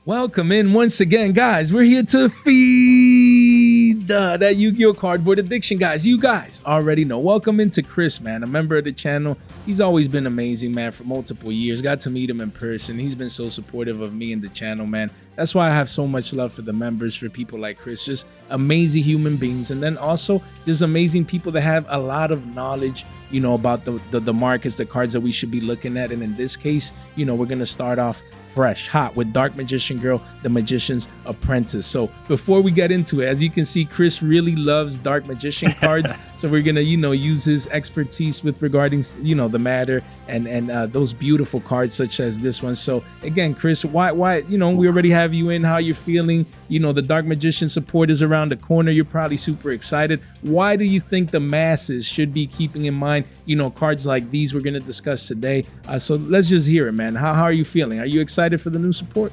Welcome in once again, guys. We're here to feed that Yu-Gi-Oh cardboard addiction, guys. You guys already know. Welcome into Chris, man, a member of the channel. He's always been amazing, man, for multiple years. Got to meet him in person. He's been so supportive of me and the channel, man. That's why I have so much love for the members, for people like Chris. Just amazing human beings, and then also just amazing people that have a lot of knowledge, you know, about the markets, the cards that we should be looking at. And in this case, you know, we're gonna start off fresh, hot with Dark Magician Girl, the Magician's Apprentice. So before we get into it, as you can see, Chris really loves Dark Magician cards. So we're gonna, you know, use his expertise with regarding, you know, the matter and those beautiful cards such as this one. So again, Chris, why, you know, we already have you in. How you're feeling? You know, the Dark Magician support is around the corner. You're probably super excited. Why do you think the masses should be keeping in mind, you know, cards like these we're gonna discuss today? So let's just hear it, man. How are you feeling? Are you excited for the new support?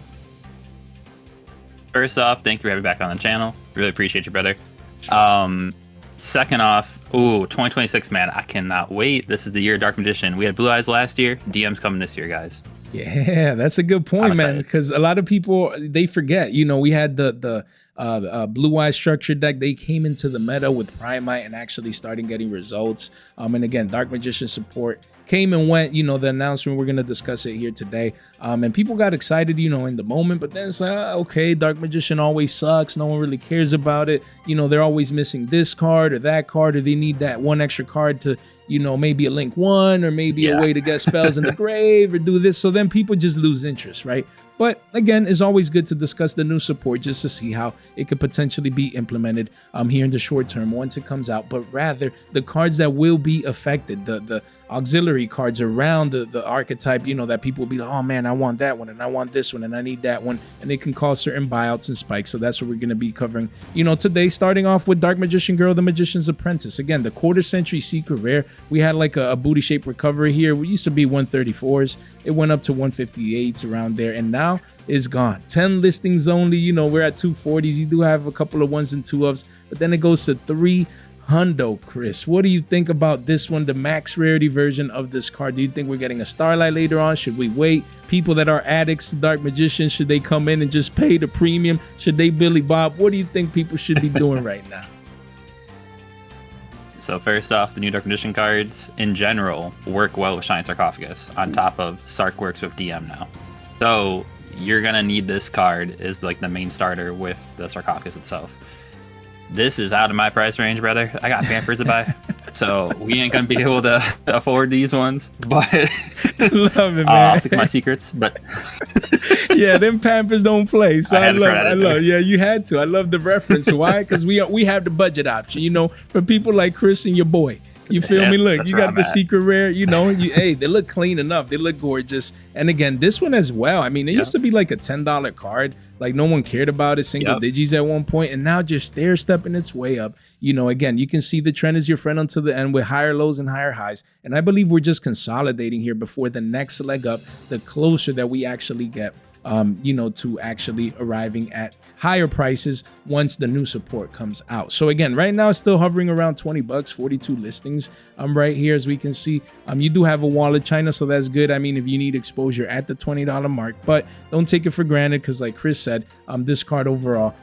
First off, thank you for having me back on the channel. Really appreciate you, brother. Second off, 2026, man, I cannot wait. This is the year of Dark Magician. We had Blue Eyes last year. DM's coming this year, guys. Yeah, that's a good point, man, because a lot of people, they forget, you know, we had the Blue Eye structure deck. They came into the meta with Primite and actually starting getting results. And again, Dark Magician support came and went, you know, the announcement, we're going to discuss it here today. And people got excited, you know, in the moment, but then it's like, okay, Dark Magician always sucks. No one really cares about it. You know, they're always missing this card or that card, or they need that one extra card to, you know, maybe a link one, or maybe a way to get spells in the grave or do this. So then people just lose interest, right? But again, it's always good to discuss the new support just to see how it could potentially be implemented here in the short term once it comes out. But rather, the cards that will be affected, the auxiliary cards around the archetype, you know, that people will be like, oh man, I want that one, and I want this one, and I need that one, and they can cause certain buyouts and spikes. So that's what we're going to be covering, you know, today, starting off with Dark Magician Girl, the Magician's Apprentice. Again, the quarter century secret rare. We had like a booty shaped recovery here. We used to be 134s. It went up to 158s around there, and now is gone. 10 listings only. You know, we're at 240s. You do have a couple of ones and two ofs, but then it goes to 300. Chris, what do you think about this one, the max rarity version of this card? Do you think we're getting a Starlight later on? Should we wait? People that are addicts to Dark Magician, should they come in and just pay the premium? Should they Billy Bob? What do you think people should be doing right now? So first off, the new Dark Magician cards in general work well with Shiny Sarcophagus, on top of Sarc works with DM now. So you're gonna need this card as like the main starter with the Sarcophagus itself. This is out of my price range, brother. I got Pampers to buy, so we ain't gonna be able to afford these ones. But love it, man. I'll stick to my secrets. But yeah, them Pampers don't play. So I love. Yeah, you had to. I love the reference. Why? Because we have the budget option. You know, for people like Chris and your boy. You feel me? Look, you got the secret rare, you know, hey, they look clean enough. They look gorgeous. And again, this one as well. I mean, it used to be like a $10 card. Like no one cared about it, single digits at one point, and now just stair stepping its way up. You know, again, you can see the trend is your friend until the end with higher lows and higher highs. And I believe we're just consolidating here before the next leg up, the closer that we actually get, you know, to actually arriving at higher prices once the new support comes out. So again, right now it's still hovering around 20 bucks, 42 listings. Right here, as we can see, you do have a wallet China, so that's good. I mean, if you need exposure at the $20 mark, but don't take it for granted, because like Chris said, this card overall,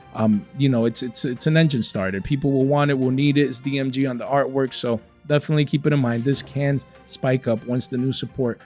you know, it's an engine starter. People will want it, will need it. It's DMG on the artwork, so definitely keep it in mind. This can spike up once the new support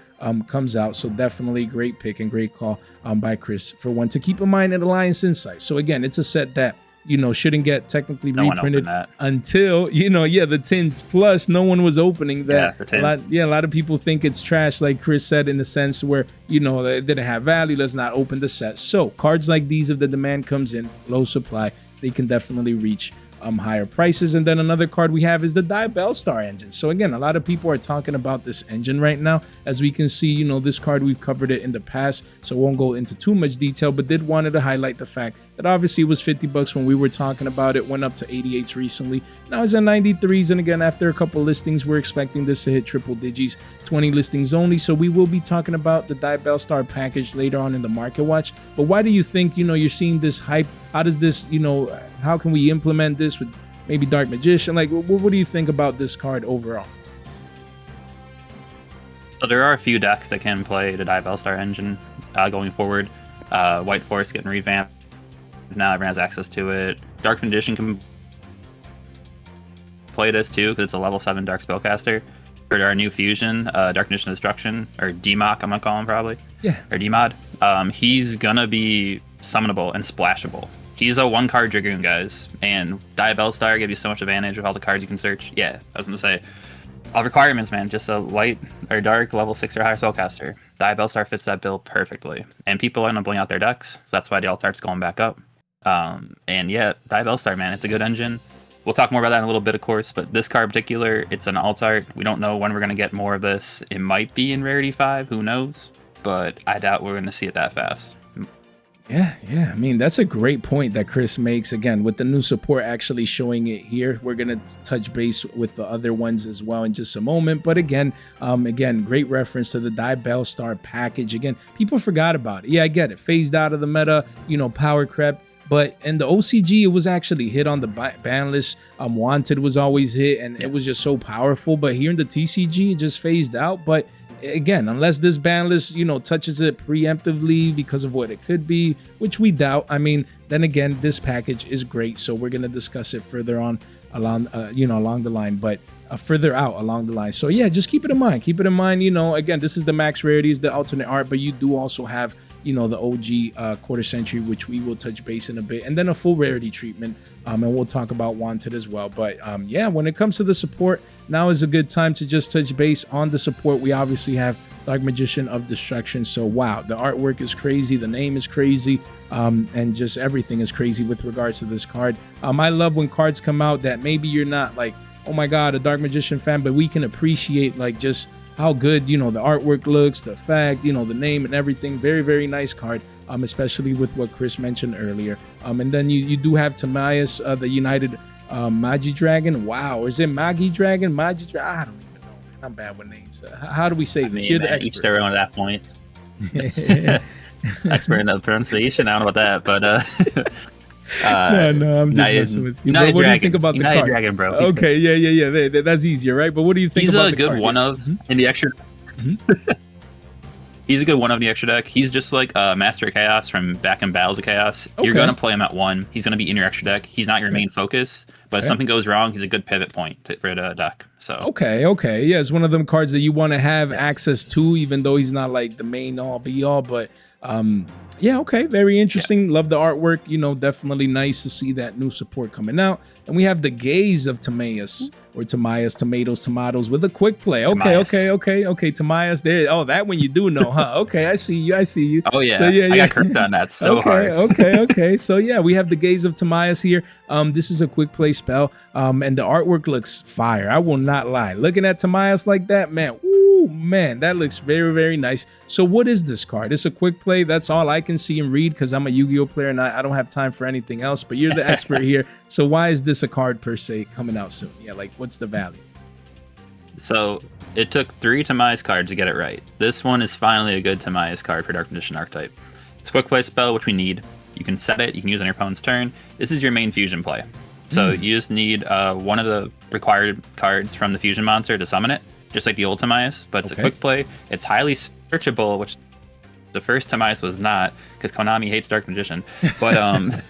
comes out. So definitely great pick and great call by Chris for one to keep in mind in Alliance Insight. So again, it's a set that, you know, shouldn't get technically reprinted until, you know, the tins plus. No one was opening that. A lot of people think it's trash, like Chris said, in the sense where, you know, they didn't have value. Let's not open the set. So cards like these, if the demand comes in, low supply, they can definitely reach higher prices. And then another card we have is the Diabellstar engine. So again, a lot of people are talking about this engine right now. As we can see, you know, this card, we've covered it in the past, so won't go into too much detail, but did wanted to highlight the fact that obviously it was 50 bucks when we were talking about it, went up to 88s recently. Now it's at 93s, and again, after a couple listings, we're expecting this to hit triple digits, 20 listings only. So we will be talking about the Diabellstar package later on in the market watch. But why do you think, you know, you're seeing this hype? How does this, you know, how can we implement this with maybe Dark Magician? Like, what do you think about this card overall? So there are a few decks that can play the Diabellstar engine going forward. White Force getting revamped. Now everyone has access to it. Dark Condition can play this too because it's a level 7 Dark Spellcaster. For our new fusion, Dark Condition Destruction, or DMOC, I'm gonna call him probably. Yeah. Or DMOD. He's gonna be summonable and splashable. He's a 1-card Dragoon, guys, and Diabellstar gives you so much advantage with all the cards you can search. Yeah, I was gonna say, all requirements, man. Just a light or dark level 6 or higher spellcaster. Diabellstar fits that bill perfectly, and people are gonna blowing out their decks, so that's why the alt art's going back up. And yeah, Diabellstar, man, it's a good engine. We'll talk more about that in a little bit, of course, but this card in particular, it's an alt art. We don't know when we're gonna get more of this. It might be in Rarity 5, who knows? But I doubt we're gonna see it that fast. Yeah. I mean, that's a great point that Chris makes. Again, with the new support actually showing it here, we're going to touch base with the other ones as well in just a moment. But again, great reference to the Diabellstar package. Again, people forgot about it. Yeah, I get it. Phased out of the meta, power crept. But in the OCG, it was actually hit on the ban list. Wanted was always hit, and it was just so powerful. But here in the TCG, it just phased out. But again, unless this ban list, touches it preemptively because of what it could be, which we doubt. I mean, then again, this package is great, so we're gonna discuss it further on along the line, but further out along the line. So yeah, just keep it in mind. Keep it in mind. Again, this is the max rarities, the alternate art, but you do also have the OG quarter century, which we will touch base in a bit, and then a full rarity treatment, and we'll talk about Wanted as well. But yeah, when it comes to the support, now is a good time to just touch base on the support. We obviously have Dark Magician of Destruction, so wow, the artwork is crazy, the name is crazy, and just everything is crazy with regards to this card. I love when cards come out that maybe you're not like, oh my god, a Dark Magician fan, but we can appreciate like just how good the artwork looks, the fact, the name and everything. Very, very nice card, especially with what Chris mentioned earlier. And then you do have Timaeus, the United Magi Dragon. Wow, is it Magi Dragon? Magi Dragon? I don't even know, man. I'm bad with names. How do we say this? You're the expert. Each their own at that point. Expert in the pronunciation. I don't know about that, but no, I'm just messing with you. Bro, what do you think about the card? Dragon, bro. Okay, yeah. That's easier, right? But what do you think about the card? He's a good one of in the extra. He's a good one of the extra deck. He's just like Master of Chaos from back in Battles of Chaos. Okay. You're gonna play him at 1. He's gonna be in your extra deck. He's not your main focus, but if something goes wrong, he's a good pivot point for the deck. So okay, yeah, it's one of them cards that you want to have access to, even though he's not like the main all be all. But yeah, okay, very interesting. Love the artwork. Definitely nice to see that new support coming out. And we have the Gaze of Timaeus, or Timaeus, tomatoes with a quick play. Okay, Timaeus there. Oh, that one you do know, huh? Okay, I see you. Oh yeah, so, yeah. I got correct on that so hard. Okay. So yeah, we have the Gaze of Timaeus here. This is a quick play spell, and the artwork looks fire. I will not lie. Looking at Timaeus like that, man. Man, that looks very, very nice. So what is this card? It's a quick play. That's all I can see and read because I'm a Yu-Gi-Oh player and I don't have time for anything else, but you're the expert here. So why is this a card per se coming out soon? Yeah, like what's the value? So it took 3 Timaeus cards to get it right. This one is finally a good Timaeus card for Dark Condition archetype. It's a quick play spell, which we need. You can set it, you can use it on your opponent's turn. This is your main fusion play. So you just need one of the required cards from the fusion monster to summon it, just like the old Timaeus, but it's a quick play. It's highly searchable, which the first Timaeus was not, because Konami hates Dark Magician. But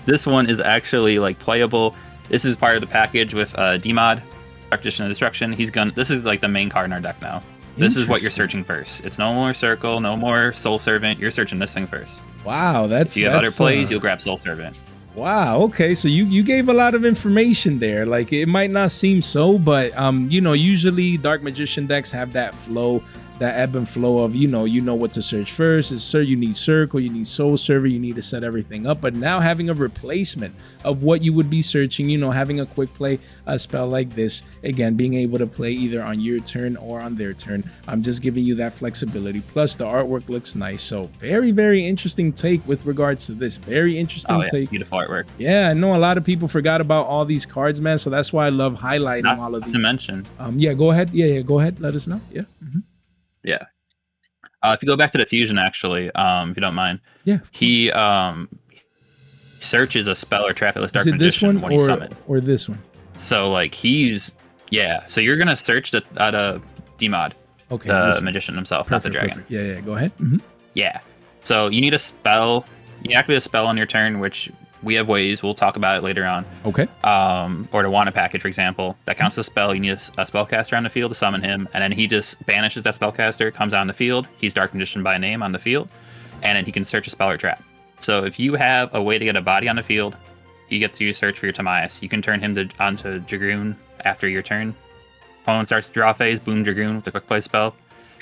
this one is actually like playable. This is part of the package with DMOD, Dark Magician of Destruction. This is like the main card in our deck now. This is what you're searching first. It's no more Circle, no more Soul Servant. You're searching this thing first. Wow, if you have other plays, you'll grab Soul Servant. Wow, okay, so you gave a lot of information there. Like, it might not seem so, but usually Dark Magician decks have that flow, that ebb and flow of you know what to search first. You need Circle, you need Soul Server, you need to set everything up. But now having a replacement of what you would be searching, having a quick play spell like this, again, being able to play either on your turn or on their turn. I'm just giving you that flexibility. Plus the artwork looks nice. So very, very interesting take with regards to this. Very interesting take. Beautiful artwork. Yeah, I know a lot of people forgot about all these cards, man. So that's why I love highlighting all of these. Not to mention. Yeah, go ahead. Yeah, go ahead. Let us know. Yeah. Yeah. If you go back to the fusion, actually, if you don't mind. Yeah. He searches a spell or trap that lists Dark Magician this one when he's summoned. Or this one? So like so you're gonna search at a DMOD. Okay. The magician himself, perfect, not the dragon. Perfect. Yeah, go ahead. Yeah. So you need a spell. You activate a spell on your turn, which we have ways. We'll talk about it later on. Okay. Or to want a package, for example, that counts as a spell. You need a spellcaster on the field to summon him, and then he just banishes that spellcaster, comes on the field. He's Dark Magician by name on the field, and then he can search a spell or trap. So if you have a way to get a body on the field, you get to search for your Timaeus. You can turn him onto Dragoon after your turn. Opponent starts to draw phase, boom, Dragoon with a quick play spell.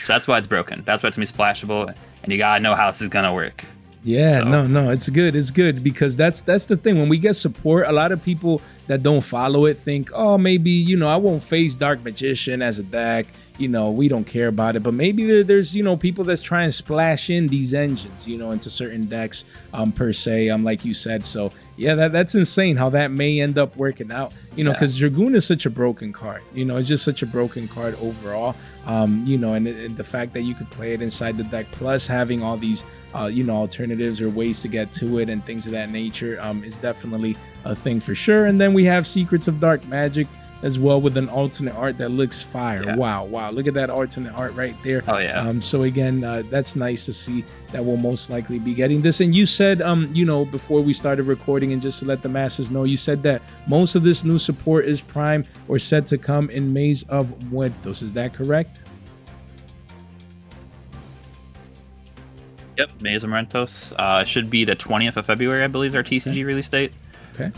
So that's why it's broken. That's why it's going to be splashable, and you gotta know how this is going to work. Yeah, so. No, it's good because that's the thing. When we get support, a lot of people that don't follow it think, oh, maybe, I won't face Dark Magician as a deck. We don't care about it. But maybe there's, people that's trying to splash in these engines, into certain decks, per se, like you said. So, yeah, that's insane how that may end up working out, because Dragoon is such a broken card. It's just such a broken card overall, and the fact that you could play it inside the deck, plus having all these, alternatives or ways to get to it and things of that nature, is definitely a thing for sure. And then we have Secrets of Dark Magic as well with an alternate art that looks fire. Yeah. Wow. Look at that alternate art right there. Oh, yeah. So again, that's nice to see that we'll most likely be getting this. And you said, before we started recording, and just to let the masses know, you said that most of this new support is prime or set to come in Maze of Muertos. Is that correct? Yep, Maze of Muertos. Should be the 20th of February, I believe, is our TCG release date. Okay.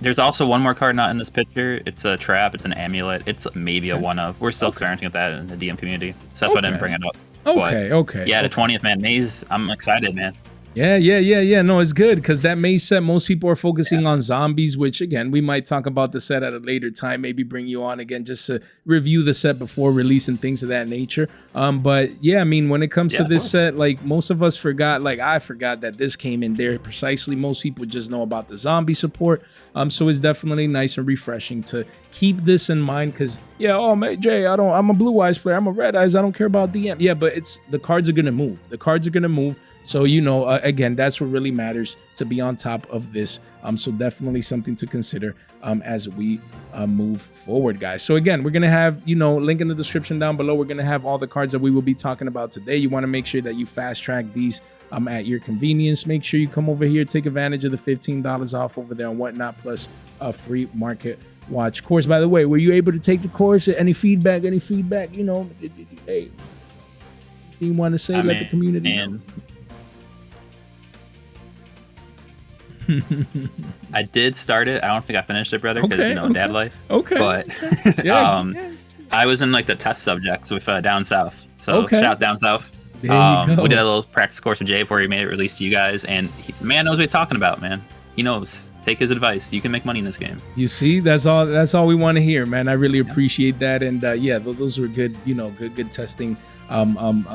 There's also one more card not in this picture. It's a trap. It's an amulet. It's maybe a one of. We're still experimenting with that in the DM community, so that's why I didn't bring it up. Okay. Yeah, the 20th, man. Maze. I'm excited, man. Yeah. No, it's good because that Maze set, most people are focusing on zombies, which again, we might talk about the set at a later time, maybe bring you on again just to review the set before release and things of that nature. But yeah, I mean, when it comes to this set, like most of us forgot, like I forgot that this came in there precisely. Most people just know about the zombie support. So it's definitely nice and refreshing to keep this in mind because Jay, I'm a Blue Eyes player. I'm a Red Eyes. I don't care about DM. Yeah, but the cards are going to move. The cards are going to move. So, again, that's what really matters, to be on top of this. So definitely something to consider as we move forward, guys. So again, we're going to have, link in the description down below. We're going to have all the cards that we will be talking about today. You want to make sure that you fast track these at your convenience. Make sure you come over here, take advantage of the $15 off over there and whatnot, plus a free market watch course. By the way, were you able to take the course? Any feedback? Hey, you want to say, let the community know. I did start it. I don't think I finished it, brother, because dad life. Okay. But I was in like the test subjects with Down South. So shout out Down South. There you go. We did a little practice course with Jay before he made it released to you guys, and man knows what he's talking about, man. He knows. Take his advice. You can make money in this game. You see, that's all we want to hear, man. I really appreciate that, and those were good, good testing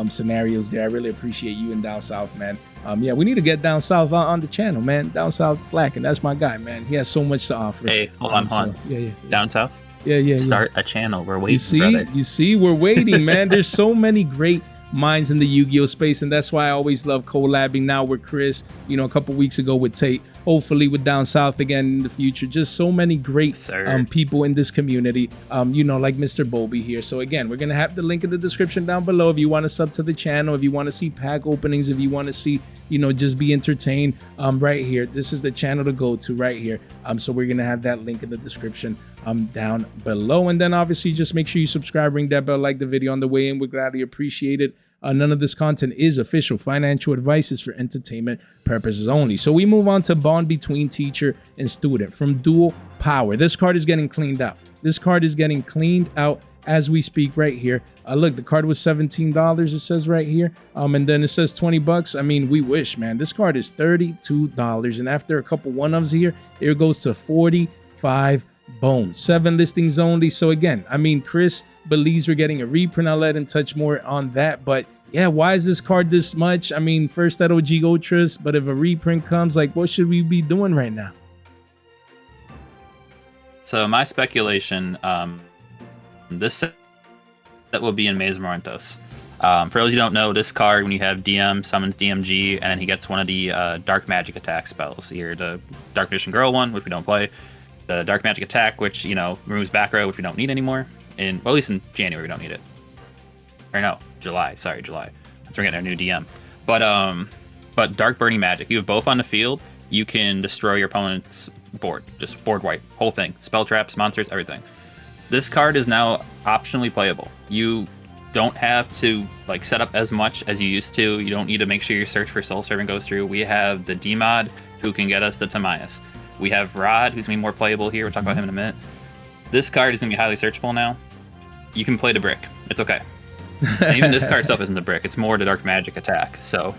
scenarios there. I really appreciate you and Down South, man. We need to get Down South on the channel, man. Down South slacking. That's my guy, man. He has so much to offer. Hey, hold on. Yeah. Down South? Yeah. Start a channel. We're waiting, You see, we're waiting, man. There's so many great minds in the Yu-Gi-Oh space, and that's why I always love collabing now with Chris, a couple weeks ago with Tate, hopefully with Down South again in the future. Just so many great people in this community, like Mr. Bobby here. So again, we're gonna have the link in the description down below if you want to sub to the channel, if you want to see pack openings, if you want to see just be entertained, right here. This is the channel to go to right here. So we're gonna have that link in the description down below, and then obviously just make sure you subscribe, ring that bell, like the video on the way in. We'd gladly appreciate it. None of this content is official. Financial advice is for entertainment purposes only. So we move on to Bond Between Teacher and Student from Dual Power. This card is getting cleaned out. This card is getting cleaned out as we speak right here. Look, the card was $17, it says right here. And then it says $20. I mean, we wish, man. This card is $32. And after a couple one-ofs here, it goes to 45 bones. 7 listings only. So again, I mean, Chris believes we're getting a reprint. I'll let him touch more on that. But yeah, why is this card this much? I mean, first that OG Ultras, but if a reprint comes, like, what should we be doing right now? So my speculation, this set will be in Maze of Muertos. For those who don't know, this card, when you have DM, summons DMG, and then he gets one of the Dark Magic attack spells. Here, the Dark Magician Girl one, which we don't play. The Dark Magic attack, which, removes back row, which we don't need anymore. At least in January, we don't need it. Or no, July. Sorry, July. That's when we're getting our new DM. But But Dark Burning Magic, you have both on the field. You can destroy your opponent's board, just board wipe, whole thing, spell traps, monsters, everything. This card is now optionally playable. You don't have to like set up as much as you used to. You don't need to make sure your search for Soul Servant goes through. We have the D-Mod who can get us to Timaeus. We have Rod, who's going to be more playable here. We'll talk about him in a minute. This card is going to be highly searchable now. You can play the brick. It's okay. And even this card itself isn't the brick. It's more the Dark Magic attack. So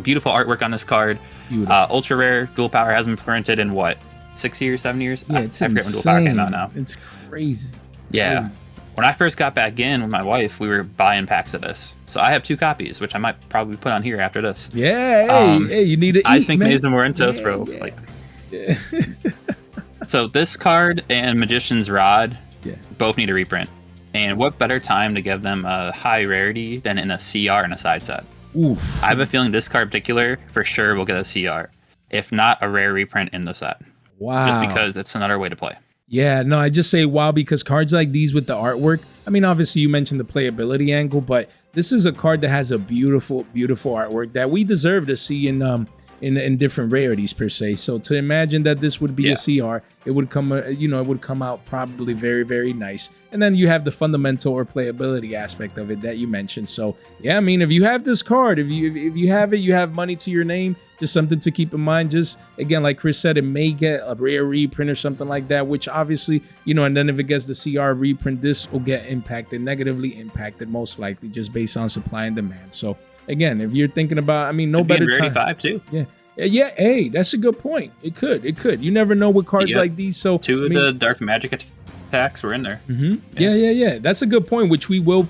beautiful artwork on this card. Ultra rare. Dual Power hasn't been printed in what? 6 years, 7 years? Yeah, it's I forget when Dual Power came out now. It's crazy. Yeah. Crazy. When I first got back in with my wife, we were buying packs of this. So I have 2 copies, which I might probably put on here after this. Yeah, hey, you need to eat, I think man. Maze and Morentos, bro. Yeah. Like, so this card and Magician's Rod both need a reprint. And what better time to give them a high rarity than in a CR in a side set? Oof. I have a feeling this card in particular, for sure, will get a CR. If not, a rare reprint in the set. Wow. Just because it's another way to play. Yeah, no, I just say wow because cards like these with the artwork, I mean, obviously you mentioned the playability angle, but this is a card that has a beautiful, beautiful artwork that we deserve to see in different rarities per se. So to imagine that this would be a CR, it would come, it would come out probably very, very nice. And then you have the fundamental or playability aspect of it that you mentioned. So yeah, I mean, if you have this card, if you have it, you have money to your name. Just something to keep in mind. Just again, like Chris said, it may get a rare reprint or something like that, which obviously, and then if it gets the CR reprint, this will get impacted, negatively impacted, most likely, just based on supply and demand. So again, if you're thinking about, I mean, no better time. 5 too. Yeah. Hey, that's a good point. It could. You never know with cards like these. So 2 of the Dark Magic attacks were in there. Yeah. That's a good point, which we will,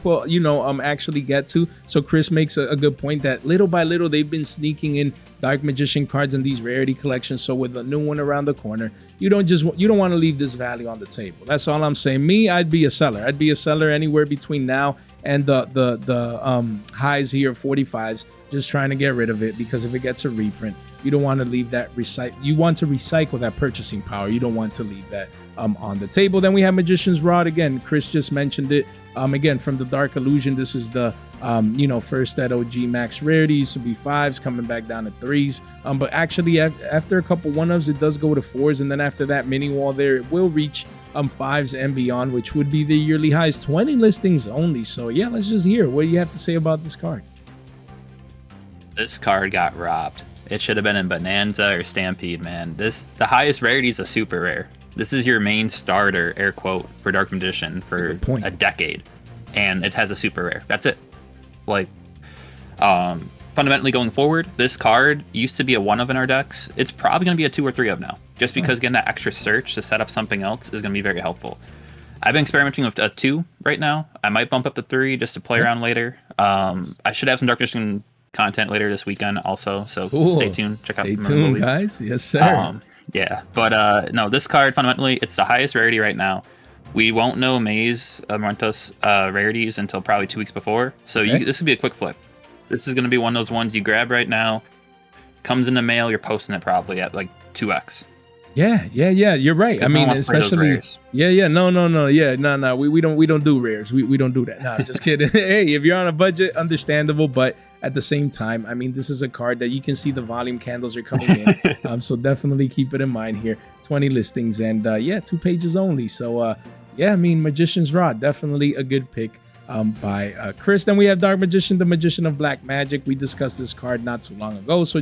actually get to. So Chris makes a good point that little by little they've been sneaking in Dark Magician cards in these rarity collections. So with a new one around the corner, you don't want to leave this value on the table. That's all I'm saying. Me, I'd be a seller. I'd be a seller anywhere between now and the highs here, 45s, just trying to get rid of it, because if it gets a reprint, you don't want to leave that you want to recycle that purchasing power. You don't want to leave that on the table. Then we have Magician's Rod. Again, Chris just mentioned it. Again, from the Dark Illusion, this is the first at OG max rarity. Used to be 5s, coming back down to 3s. But actually, after a couple 1-ofs, it does go to 4s, and then after that mini wall there, it will reach 5s and beyond, which would be the yearly highs. 20 listings only. So yeah, let's just hear what do you have to say about this card. This card got robbed. It should have been in Bonanza or Stampede, man. The highest rarity is a super rare. This is your main starter, air quote, for Dark Magician for a decade. And it has a super rare. That's it. Like, fundamentally going forward, this card used to be a 1-of in our decks. It's probably going to be a 2 or 3-of now. Just because getting that extra search to set up something else is going to be very helpful. I've been experimenting with a 2 right now. I might bump up to 3 just to play around later. I should have some Dark Magician content later this weekend also, so stay tuned. Check out Stay tuned, guys. Yes, sir. But no, this card fundamentally, it's the highest rarity right now. We won't know Maze Morentos rarities until probably 2 weeks before, so this will be a quick flip. This is going to be one of those ones you grab right now, comes in the mail, you're posting it probably at like 2x. Yeah, you're right. I mean, especially no. We don't do rares. We don't do that. No, just kidding. Hey, if you're on a budget, understandable, but at the same time, I mean, this is a card that you can see the volume candles are coming in. So definitely keep it in mind here. 20 listings and 2 pages only. So I mean, Magician's Rod, definitely a good pick by Chris. Then we have Dark Magician, the Magician of Black Magic. We discussed this card not too long ago, so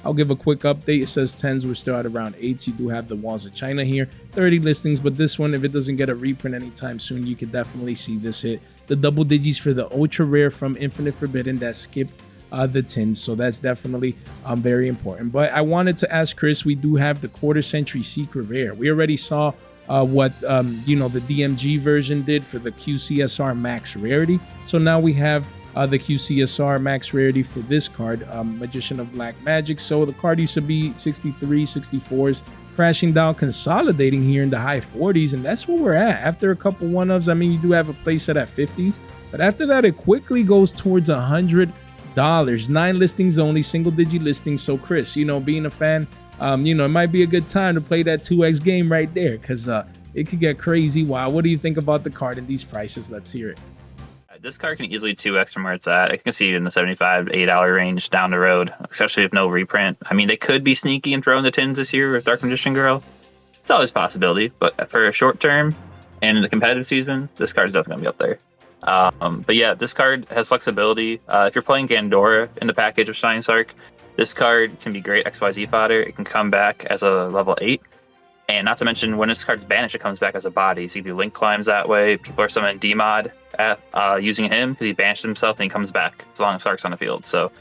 I'll give a quick update. It says 10s, we're still at around 8s. You do have the Walls of China here, 30 listings, but this one, if it doesn't get a reprint anytime soon, you could definitely see this hit. The double digis for the ultra rare from Infinite Forbidden that skipped the tins, so that's definitely very important. But I wanted to ask Chris, we do have the quarter century secret rare. We already saw what the DMG version did for the QCSR max rarity, so now we have the QCSR max rarity for this card, Magician of Black Magic. So the card used to be 63, 64s, crashing down, consolidating here in the high 40s, and that's where we're at. After a couple 1-ofs, I mean, you do have a playset at 50s, but after that, it quickly goes towards $100. 9 listings only, single-digit listings. So Chris, being a fan, it might be a good time to play that 2x game right there, because it could get crazy. Wow, what do you think about the card and these prices? Let's hear it. This card can easily 2x from where it's at. I can see it in the $75 to $80 range down the road, especially if no reprint. I mean, they could be sneaky and throw in the tins this year with Dark Magician Girl. It's always a possibility, but for a short term and in the competitive season, this card is definitely going to be up there. But yeah, this card has flexibility. If you're playing Gandora in the package of Shining Sark, this card can be great XYZ fodder. It can come back as a level 8. And not to mention, when this card's banished, it comes back as a body. So you can do link climbs that way. People are summoning D-Mod using him because he banished himself and he comes back as long as Sark's on the field. So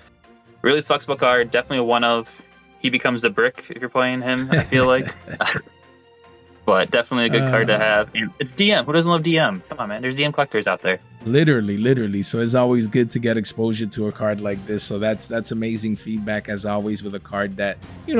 really flexible card. Definitely a one of. He becomes the brick if you're playing him, I feel like. But definitely a good card to have. And it's DM. Who doesn't love DM? Come on, man. There's DM collectors out there. Literally. So it's always good to get exposure to a card like this. So that's amazing feedback as always with a card that,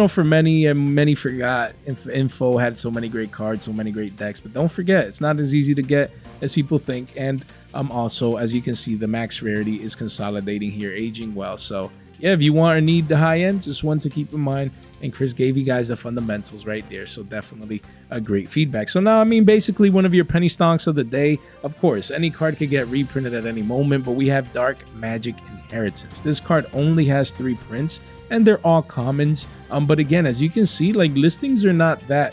for many forgot. Info had so many great cards, so many great decks. But don't forget, it's not as easy to get as people think. And also, as you can see, the max rarity is consolidating here, aging well. So yeah, if you want or need the high end, just one to keep in mind. And Chris gave you guys the fundamentals right there. So definitely a great feedback. So now, basically one of your penny stocks of the day. Of course, any card could get reprinted at any moment, but we have Dark Magic Inheritance. This card only has 3 prints and they're all commons. But again, as you can see, like listings are not that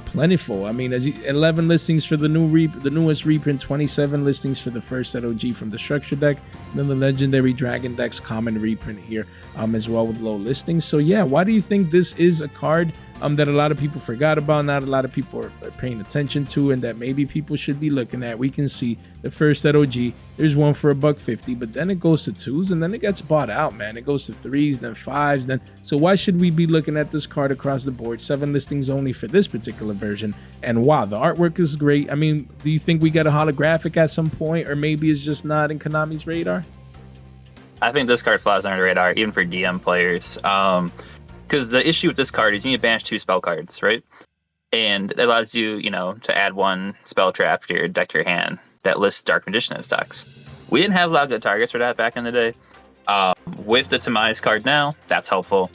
plentiful. 11 listings for the newest reprint, 27 listings for the first set OG from the structure deck, and then the legendary Dragon deck's common reprint here as well with low listings. So yeah, why do you think this is a card that a lot of people forgot about, not a lot of people are paying attention to, and that maybe people should be looking at? We can see the first set OG, there's one for $150, but then it goes to 2s and then it gets bought out, man. It goes to 3s, then 5s, then so why should we be looking at this card across the board? 7 listings only for this particular version, and wow, the artwork is great. Do you think we get a holographic at some point, or maybe it's just not in Konami's radar? I think this card flies under the radar even for DM players. Because the issue with this card is you need to banish 2 spell cards, right? And it allows you, to add 1 spell trap to your deck to your hand that lists Dark Magician in stocks. We didn't have a lot of good targets for that back in the day. With the Tami's card now, that's helpful.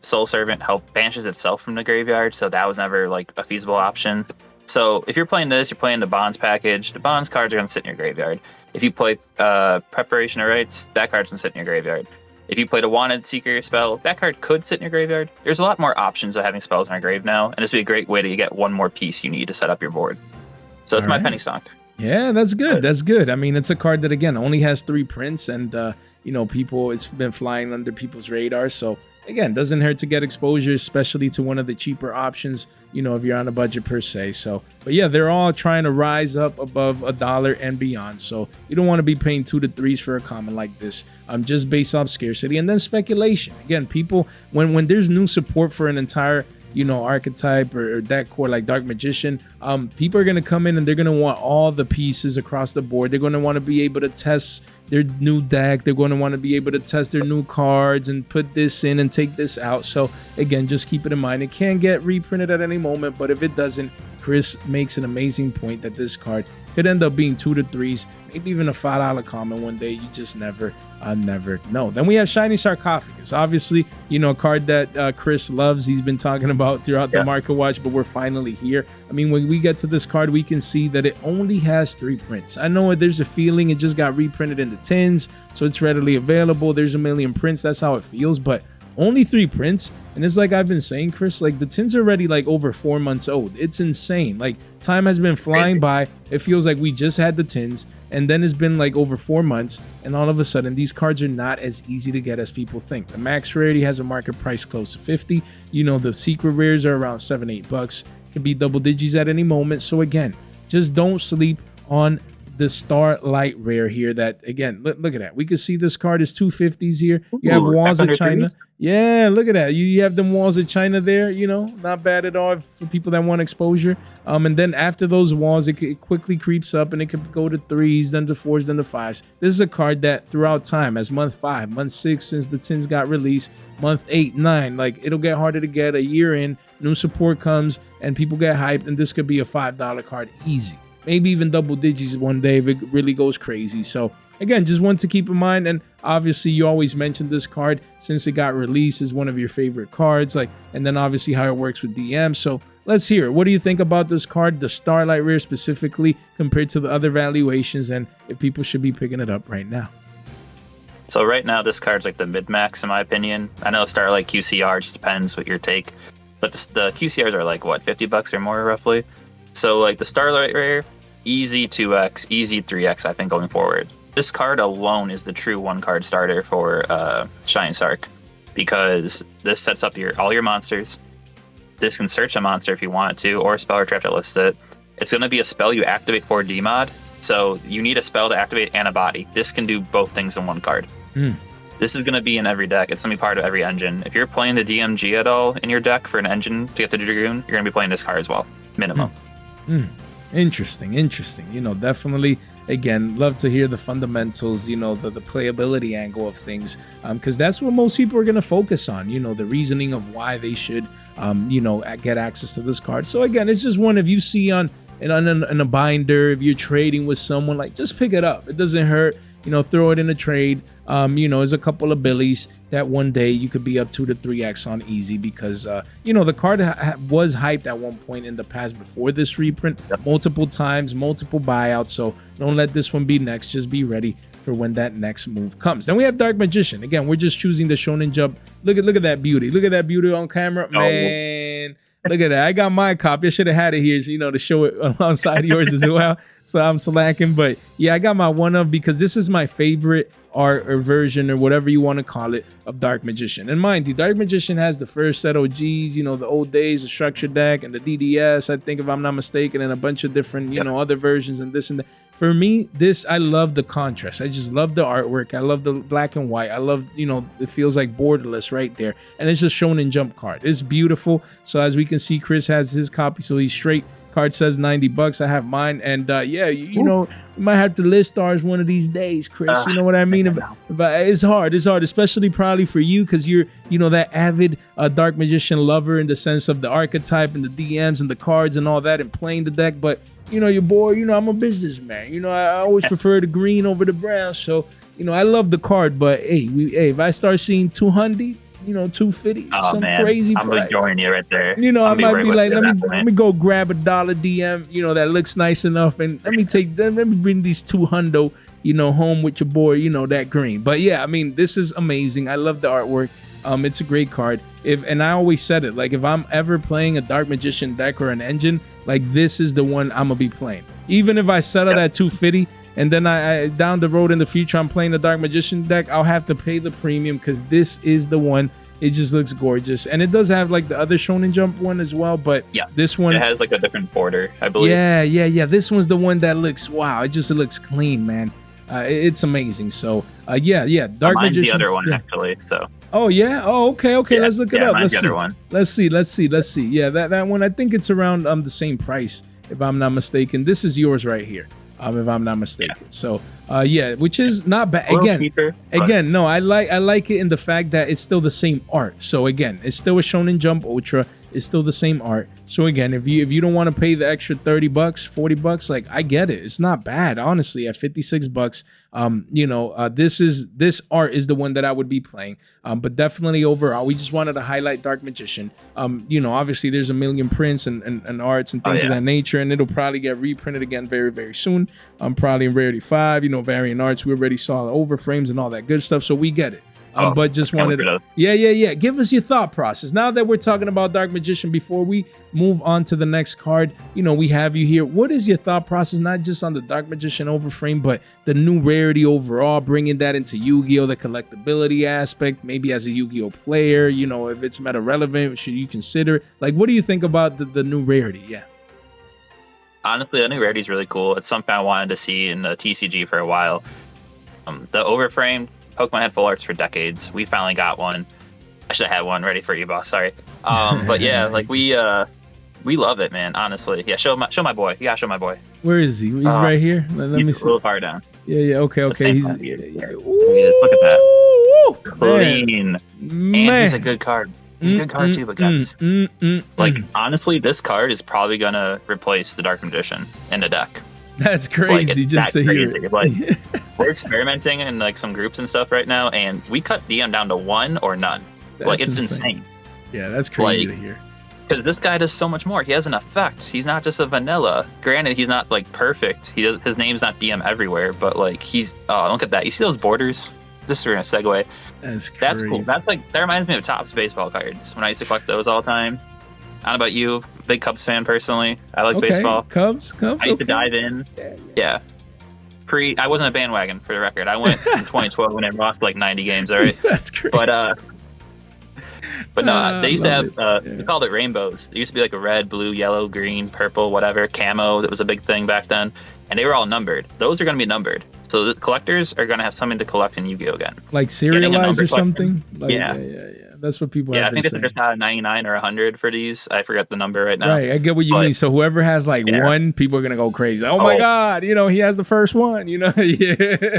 Soul Servant banishes itself from the graveyard, so that was never a feasible option. So if you're playing this, you're playing the Bonds package. The Bonds cards are going to sit in your graveyard. If you play Preparation of Rites, that card's going to sit in your graveyard. If you played a Wanted Seeker spell, that card could sit in your graveyard. There's a lot more options of having spells in our grave now, and this would be a great way to get one more piece you need to set up your board. So it's my penny stock. Yeah, that's good. That's good. It's a card that, again, only has 3 prints, and, it's been flying under people's radars. So, again, doesn't hurt to get exposure, especially to one of the cheaper options, if you're on a budget per se. So, but yeah, they're all trying to rise up above $1 and beyond. So you don't want to be paying 2 to 3s for a common like this, just based off scarcity and then speculation. Again, people, when there's new support for an entire, archetype or deck core like Dark Magician, people are going to come in and they're going to want all the pieces across the board. They're going to want to be able to test their new deck. They're going to want to be able to test their new cards and put this in and take this out. So again, just keep it in mind. It can get reprinted at any moment, but if it doesn't, Chris makes an amazing point that this card could end up being 2 to 3s, maybe even a $5 common one day. You just never know. Then we have Shiny Sarcophagus. Obviously, a card that Chris loves. He's been talking about throughout the market watch, but we're finally here. When we get to this card, we can see that it only has 3 prints. I know there's a feeling it just got reprinted in the tins, so it's readily available. There's a million prints. That's how it feels, but only 3 prints. And it's like I've been saying, Chris, the tins are already over 4 months old. It's insane. Time has been flying by. It feels like we just had the tins, and then it's been over 4 months, and all of a sudden these cards are not as easy to get as people think. The max rarity has a market price close to 50. The secret rares are around $7-8. Could be double digits at any moment. So again, just don't sleep on the Starlight rare here. That again, look at that. We can see this card is 250s here. You have Walls of China. Yeah, look at that. You have them Walls of China there. Not bad at all for people that want exposure. And then after those walls, it quickly creeps up and it could go to 3s, then to 4s, then to 5s. This is a card that throughout time, as month 5, month 6 since the tins got released, month 8, 9, it'll get harder to get. A year in, new support comes and people get hyped, and this could be a $5 card easy. Maybe even double digits one day if it really goes crazy. So again, just one to keep in mind. And obviously you always mention this card since it got released is one of your favorite cards, and then obviously how it works with DM. So let's hear it. What do you think about this card, the Starlight Rare specifically, compared to the other valuations, and if people should be picking it up right now? So right now, this card's like the mid-max in my opinion. I know Starlight QCR just depends what your take, but the QCRs are like what, $50 or more roughly. So like the Starlight Rare, easy 2x, easy 3x, I think going forward. This card alone is the true one card starter for Shining Sark, because this sets up all your monsters. This can search a monster if you want it to, or a spell or trap to list it. It's going to be a spell you activate for DMod, so you need a spell to activate and a body. This can do both things in one card. This is going to be in every deck. It's going to be part of every engine. If you're playing the DMG at all in your deck for an engine to get the Dragoon, you're going to be playing this card as well, minimum. Interesting. You know, definitely, again, love to hear the fundamentals, you know, the playability angle of things, because that's what most people are going to focus on, you know, the reasoning of why they should, you know, get access to this card. So again, it's just one, if you see in a binder, if you're trading with someone, like, just pick it up. It doesn't hurt, you know, throw it in a trade. You know, there's a couple of billies that one day you could be up 2 to 3x on easy, because you know, the card was hyped at one point in the past before this reprint, multiple times, multiple buyouts. So don't let this one be next. Just be ready for when that next move comes. Then we have Dark Magician. Again, we're just choosing the Shonen Jump. Look at that beauty. Look at that beauty on camera, man. Look at that. I got my copy. I should have had it here, you know, to show it alongside yours as well. So I'm slacking. But yeah, I got my one of, because this is my favorite art or version or whatever you want to call it of Dark Magician. And mind you, Dark Magician has the first set OGs, you know, the old days, the structure deck and the DDS, I think, if I'm not mistaken, and a bunch of different, you know, other versions and this and that. For me, this, I love the contrast. I just love the artwork. I love the black and white. I love, you know, it feels like borderless right there. And it's a Shonen Jump card. It's beautiful. So as we can see, Chris has his copy, so he's straight. Card says $90. I have mine, and yeah, you know, you might have to list stars one of these days, Chris. You know what I mean? But it's hard, especially probably for you, because you're, you know, that avid Dark Magician lover in the sense of the archetype and the DMs and the cards and all that, and playing the deck. But you know, your boy, you know, I'm a businessman. You know, I always prefer the green over the brown. So you know, I love the card, but hey, if I start seeing 200. You know, 250, crazy price. I'm enjoying you right there. You know, I might be like, let me go grab a dollar DM, you know, that looks nice enough, and let me bring these 200, you know, home with your boy, you know, that green. But yeah, I mean, this is amazing. I love the artwork. It's a great card. And I always said it, like, if I'm ever playing a Dark Magician deck or an engine, like, this is the one I'm gonna be playing. Even if I settle at 250. And then I down the road in the future, I'm playing the Dark Magician deck, I'll have to pay the premium, because this is the one. It just looks gorgeous. And it does have like the other Shonen Jump one as well, but yes, this one, it has like a different border, I believe. Yeah. This one's the one that looks, wow, it looks clean, man. It's amazing. So yeah, Dark Magician. The other one actually. So. Oh yeah. Oh okay. Yeah, let's look it up. Let's see. Other one. Let's see. Yeah, that one. I think it's around the same price, if I'm not mistaken. This is yours right here. If I'm not mistaken. Yeah. So yeah, which is not bad. Again, no, I like it in the fact that it's still the same art. So again, it's still a Shonen Jump Ultra. It's still the same art. So again, if you don't want to pay the extra $30, $40, like, I get it. It's not bad, honestly, at $56. You know, this art is the one that I would be playing. But definitely overall, we just wanted to highlight Dark Magician. You know, obviously there's a million prints and arts and things of that nature, and it'll probably get reprinted again very, very soon. Probably in Rarity 5, you know, variant arts. We already saw the overframes and all that good stuff, so we get it. But just wanted to, yeah. Give us your thought process. Now that we're talking about Dark Magician, before we move on to the next card, you know, we have you here. What is your thought process, not just on the Dark Magician overframe, but the new Rarity overall, bringing that into Yu-Gi-Oh, the collectability aspect, maybe as a Yu-Gi-Oh player, you know, if it's meta relevant, should you consider it? Like, what do you think about the new Rarity? Yeah. Honestly, the new Rarity is really cool. It's something I wanted to see in the TCG for a while. The overframe, Pokemon had full arts for decades. We finally got one. I should have had one ready for you, boss. Sorry. But yeah, like we love it, man. Honestly, yeah. Show my boy. You gotta show my boy. Where is he? He's right here. Let me see. A little far down. Yeah. Okay. He's look at that. Clean. And he's a good card. He's a good card too, but guys, like honestly, this card is probably gonna replace the Dark Magician in the deck. That's crazy. Like, just to hear it. Like, we're experimenting in like some groups and stuff right now, and we cut DM down to 1 or none. That's like, it's insane. Yeah, that's crazy to hear. Because this guy does so much more. He has an effect. He's not just a vanilla. Granted, he's not like perfect. His name's not DM everywhere, but like he's. Oh, look at that! You see those borders? Just for a segue. That's cool. That's like that reminds me of Topps baseball cards when I used to collect those all the time. I don't know about you, big Cubs fan personally. I like baseball. Cubs. I used to dive in. Yeah. I wasn't a bandwagon for the record. I went in 2012 when they lost like 90 games. All right. That's crazy. But no, they used to have, we called it rainbows. There used to be like a red, blue, yellow, green, purple, whatever, camo. That was a big thing back then. And they were all numbered. Those are going to be numbered. So the collectors are going to have something to collect in Yu-Gi-Oh! Again. Like serialized or something? Like, yeah. That's what people have been saying. I think they're just out of 99 or 100 for these. I forget the number right now. Right, I get what you mean. So whoever has like one, people are going to go crazy. Oh my God, he has the first one, yeah.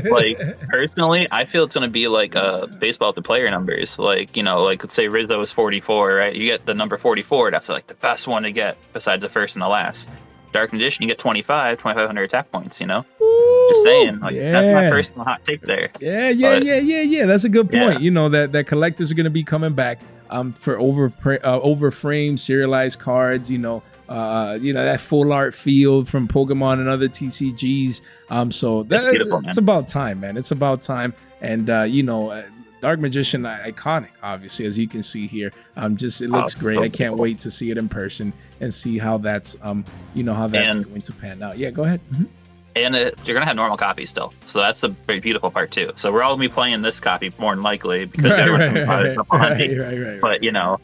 Like, personally, I feel it's going to be like baseball to player numbers. Like, like let's say Rizzo is 44, right? You get the number 44. That's like the best one to get besides the first and the last. Dark Magician, you get 2,500 attack points, Ooh, just saying, like that's my personal hot take there. Yeah. That's a good point. That collectors are going to be coming back for overframe serialized cards. That full art field from Pokemon and other TCGs. So that's beautiful, man. It's about time, man. It's about time, and Dark Magician, iconic, obviously, as you can see here. It looks great. I can't wait to see it in person and see how that's going to pan out. Yeah, go ahead. Mm-hmm. And you're gonna have normal copies still, so that's the very beautiful part too. So we're all gonna be playing this copy more than likely because right. But yeah,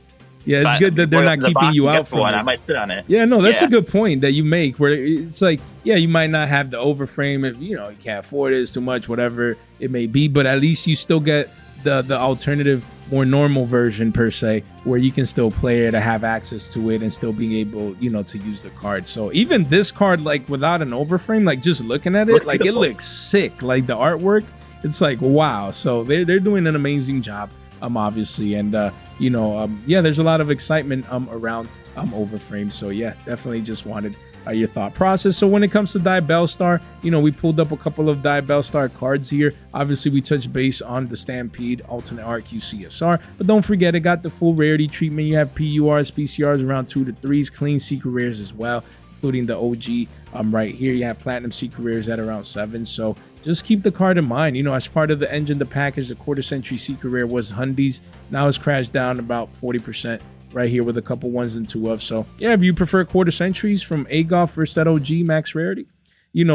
it's good that they're not keeping you out from one. it. I might sit on it. Yeah, no, that's a good point that you make. Where it's like, you might not have the overframe if you can't afford it, it's too much, whatever it may be. But at least you still get the alternative, more normal version per se, where you can still play it, to have access to it, and still being able, to use the card. So even this card, like without an overframe, like just looking at it, like it looks sick. Like the artwork, it's like wow. So they're doing an amazing job, obviously, and there's a lot of excitement around overframe. So yeah, definitely just wanted your thought process. So when it comes to Diabellstar, we pulled up a couple of Diabellstar cards here. Obviously, we touched base on the Stampede Alternate Art QCSR, but don't forget it got the full rarity treatment. You have PURs, PCRs around 2 to 3s, clean secret rares as well, including the OG right here. You have platinum secret rares at around 7. So just keep the card in mind. As part of the engine, the package, the quarter century secret rare was Hundies. Now it's crashed down about 40%. Right here with a couple ones and two of. So yeah, if you prefer quarter centuries from Agoff versus that OG max rarity,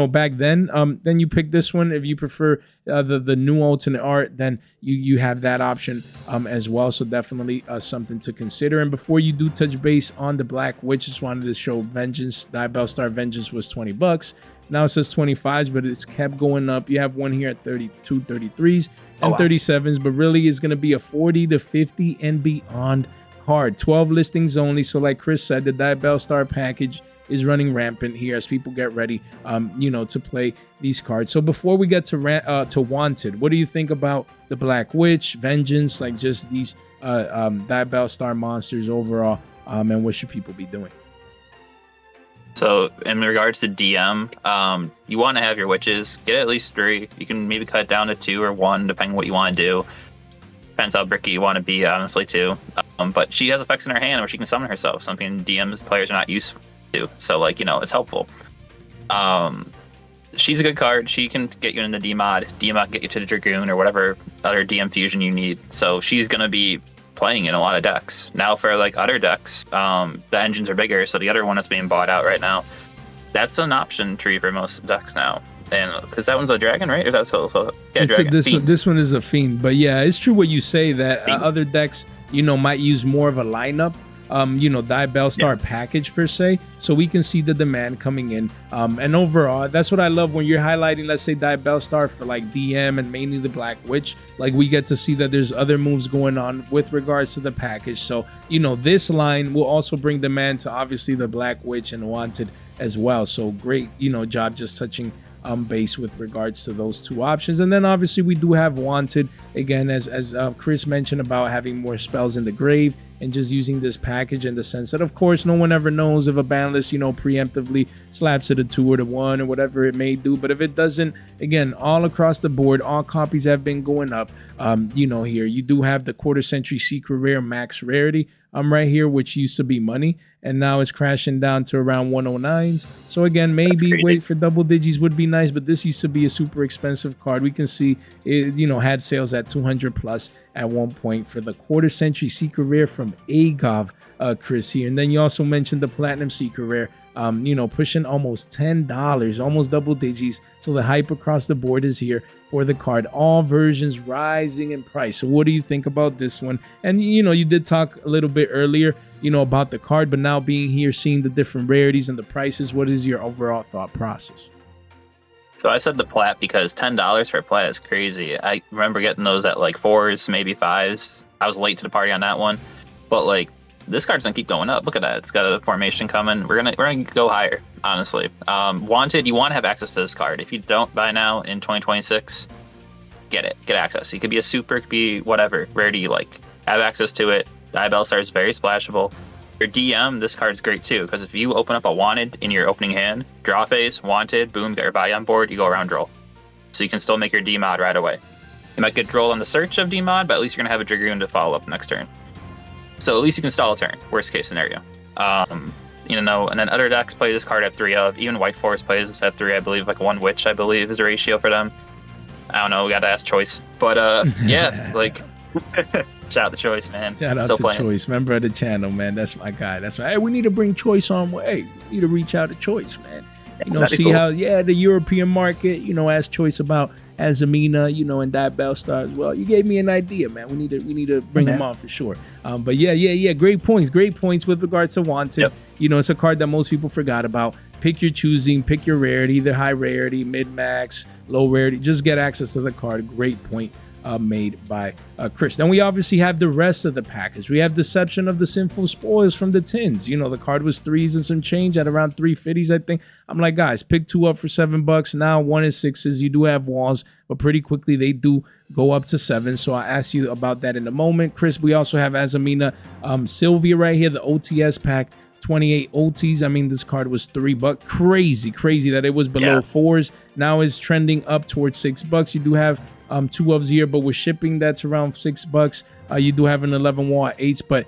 back then you pick this one. If you prefer the new alternate art, then you have that option as well. So definitely something to consider. And before you do touch base on the Black Witch, just wanted to show Vengeance. Diabellstar Vengeance was $20. Now it says 25s, but it's kept going up. You have one here at 32, 33s, and 37s, but really it's going to be a 40 to 50 and beyond card. 12 listings only. So like Chris said, the Diabellstar package is running rampant here as people get ready to play these cards. So before we get to Wanted, what do you think about the Black Witch, Vengeance, like just these Diabellstar monsters overall, and what should people be doing? So in regards to DM, you want to have your witches, get at least 3. You can maybe cut it down to 2 or 1 depending on what you want to do. Depends how bricky you want to be, honestly, too. But she has effects in her hand where she can summon herself, something DMs players are not used to. So, it's helpful. She's a good card. She can get you in the D-Mod. D-Mod get you to the Dragoon or whatever other DM fusion you need. So she's going to be playing in a lot of decks. Now for, other decks, the engines are bigger, so the other one that's being bought out right now, that's an option tree for most decks now. And because that one's a dragon, right? Or is that so? Yeah, dragon. This one is a fiend. But yeah, it's true what you say that other decks, might use more of a lineup, Diabellstar package per se. So we can see the demand coming in. And overall, that's what I love when you're highlighting, let's say Diabellstar for like DM and mainly the Black Witch. Like we get to see that there's other moves going on with regards to the package. So, this line will also bring demand to obviously the Black Witch and Wanted as well. So great, job just touching base with regards to those two options. And then obviously we do have Wanted again, as Chris mentioned about having more spells in the grave and just using this package in the sense that, of course, no one ever knows if a ban list preemptively slaps it a 2 or to 1 or whatever it may do. But if it doesn't, again, all across the board, all copies have been going up. Here you do have the quarter century secret rare max rarity. right here, which used to be money, and now it's crashing down to around 109s. So again, maybe wait for double digits would be nice, but this used to be a super expensive card. We can see it, you know, had sales at 200 plus at one point for the quarter century secret rare from Agov, Chris here. And then you also mentioned the platinum secret rare, you know, pushing almost $10, almost double digits. So the hype across the board is here for the card. All versions rising in price. So what do you think about this one? And you know, you did talk a little bit earlier, you know, about the card, but now being here, seeing the different rarities and the prices, what is your overall thought process? So I said the plat because $10 for a plat is crazy. I remember getting those at like 4s, maybe 5s. I was late to the party on that one, but like this card's gonna keep going up. Look at that; it's got a formation coming. We're gonna go higher, honestly. Wanted, you want to have access to this card. If you don't buy now in 2026, get it, get access. It could be a super, it could be whatever rarity you like. Have access to it. Diabellstar is very splashable. Your DM, this card's great too, because if you open up a wanted in your opening hand, draw phase, wanted, boom, get your body on board, you go around Droll. So you can still make your DMod right away. You might get Droll on the search of DMod, but at least you're gonna have a Dragoon to follow up next turn. So at least you can stall a turn, worst case scenario. You know, and then other decks play this card at 3 of, even White Forest plays this at 3, I believe, like 1 Witch, I believe, is the ratio for them. I don't know, we gotta ask Choice. But yeah, like, shout out to Choice, man. Shout out Still to playing. Choice, member of the channel, man. That's my guy. That's right. Hey, we need to bring Choice on. Hey, we need to reach out to Choice, man. You know, see how, the European market, you know, ask Choice about Azamina, you know, and Diabellstar as well. You gave me an idea, man. We need to bring him on for sure. But yeah. Great points with regards to Wanted. Yep. You know, it's a card that most people forgot about. Pick your choosing, pick your rarity, either high rarity, mid max, low rarity. Just get access to the card. Great point. Made by Chris. Then we obviously have the rest of the package. We have Deception of the Sinful Spoils from the tins. You know, the card was 3s and some change at around 350s, I think. I'm like, guys, pick 2 up for $7. Now 1 is 6s. You do have walls, but pretty quickly they do go up to 7. So I'll ask you about that in a moment. Chris, we also have Azamina Sylvia right here, the OTS pack. 28 OTs. I mean, this card was $3. Crazy that it was below 4s. Now it's trending up towards $6. You do have 2 ofs here, but with shipping, that's around $6. You do have an 11 wall at 8s, but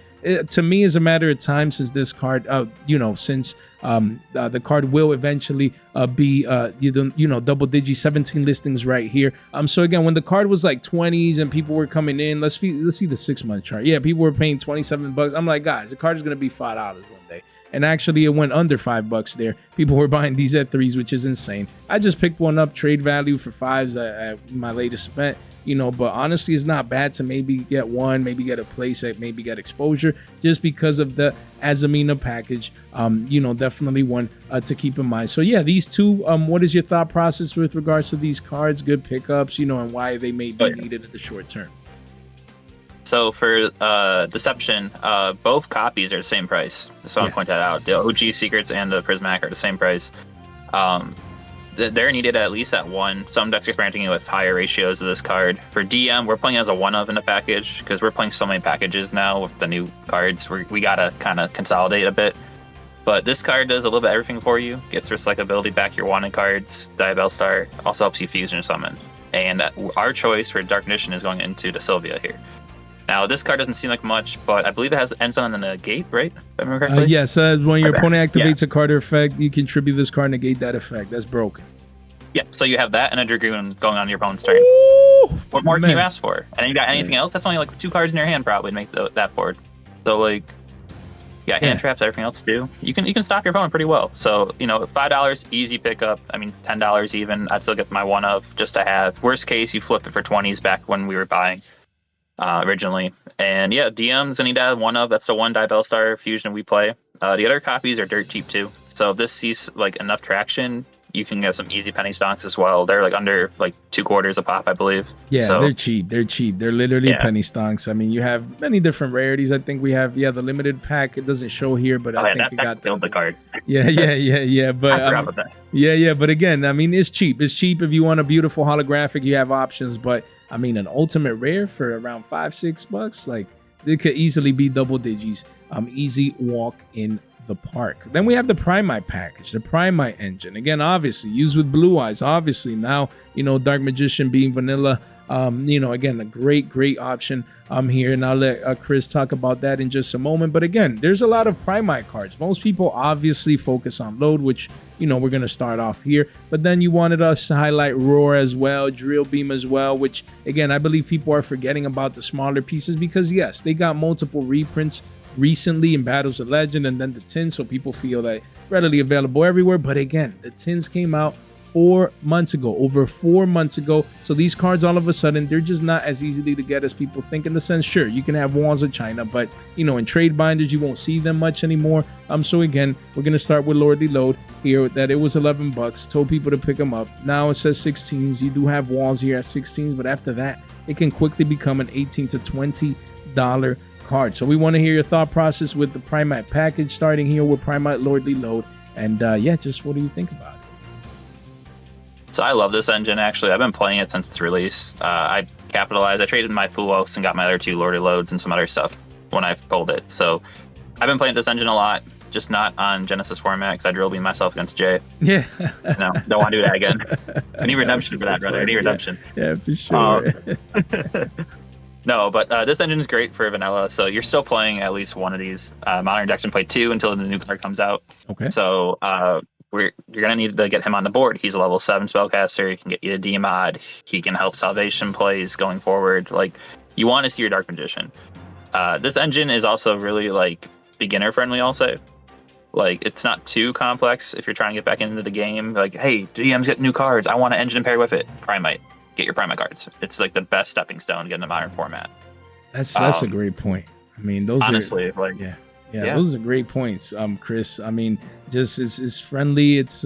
to me, it's a matter of time since this card, you know, since the card will eventually be, you know, double digit 17 listings right here. So again, when the card was like 20s and people were coming in, let's see the 6-month chart. Yeah, people were paying $27. I'm like, guys, the card is gonna be $5 one day. And actually, it went under $5 there. People were buying these at 3s, which is insane. I just picked one up, trade value for 5s at my latest event, you know, but honestly, it's not bad to maybe get one, maybe get a playset, maybe get exposure just because of the Azamina package. You know, definitely one to keep in mind. So yeah, these two, what is your thought process with regards to these cards? Good pickups, you know, and why they may be needed in the short term. So for Deception, both copies are the same price. So I'll point that out. The OG Secrets and the Prismatic are the same price. They're needed at least at 1. Some decks are experimenting with higher ratios of this card. For DM, we're playing as a 1 of in the package because we're playing so many packages now with the new cards. We gotta kind of consolidate a bit. But this card does a little bit of everything for you. Gets recyclability back your wanted cards. Diabellstar also helps you fusion or summon. And our choice for Dark Condition is going into the Sylvia here. Now, this card doesn't seem like much, but I believe it has ends on the negate, right? If I remember correctly? Yes, when your opponent activates a card effect, you can tribute this card, negate that effect. That's broken. Yeah, so you have that and a Dragoon going on your opponent's turn. What more can you ask for? And then you got anything else? That's only like 2 cards in your hand probably to make that board. So like, hand traps, everything else too. You can stop your opponent pretty well. So, you know, $5, easy pickup. I mean, $10 even. I'd still get my 1 of just to have. Worst case, you flip it for 20s back when we were buying. Originally. And yeah, DM's gonna need to have 1 of. That's the one Diabellstar fusion we play. The other copies are dirt cheap too. So if this sees like enough traction, you can get some easy penny stonks as well. They're like under like 2 quarters a pop, I believe. Yeah, so, they're cheap. They're literally penny stonks. I mean, you have many different rarities. I think we have the limited pack. It doesn't show here, but I think it got the card. Yeah. But I forgot about that. Yeah. But again, I mean, it's cheap. It's cheap if you want a beautiful holographic. You have options, but I mean, an ultimate rare for around $5-6, like it could easily be double digits. Easy walk in the park. Then we have the Primite package, the Primite engine. Again, obviously used with Blue Eyes. Obviously now, Dark Magician being vanilla. Again, a great option here, and I'll let Chris talk about that in just a moment. But again, there's a lot of Primite cards. Most people obviously focus on Load, which we're going to start off here, but then you wanted us to highlight Roar as well, Drill Beam as well, which again, I believe people are forgetting about the smaller pieces because yes, they got multiple reprints recently in Battles of Legend, and then the tins, so people feel that readily available everywhere. But again, the tins came out 4 months ago, over 4 months ago. So these cards, all of a sudden, they're just not as easily to get as people think. In the sense, sure, you can have Walls of China, but in trade binders, you won't see them much anymore. So again, we're gonna start with Lordly Load here. That it was $11. Told people to pick them up. Now it says 16s. You do have walls here at 16s, but after that, it can quickly become an $18 to $20 card. So we want to hear your thought process with the Primite package, starting here with Primite Lordly Load. And just what do you think about it? So I love this engine, actually. I've been playing it since its release. I capitalized. I traded my Full Oaks and got my other 2 Lordly Loads and some other stuff when I pulled it. So I've been playing this engine a lot, just not on Genesis format because I Drill Beam myself against Jay. Yeah. No, don't want to do that again. I need redemption for that, brother. I need redemption. Yeah, for sure. No, but this engine is great for vanilla. So you're still playing at least one of these. Modern decks can play 2 until the new card comes out. Okay. So you're going to need to get him on the board. He's a level 7 spellcaster. He can get you a D-mod. He can help Salvation plays going forward. Like, you want to see your Dark Magician. This engine is also really, beginner friendly, I'll say. Like, it's not too complex if you're trying to get back into the game. Like, hey, DMs get new cards. I want an engine to pair with it. Primite. Get your Primite cards. It's the best stepping stone to get in the modern format. That's a great point. I mean, those honestly, are yeah, those are great points, Chris. I mean, just it's friendly. It's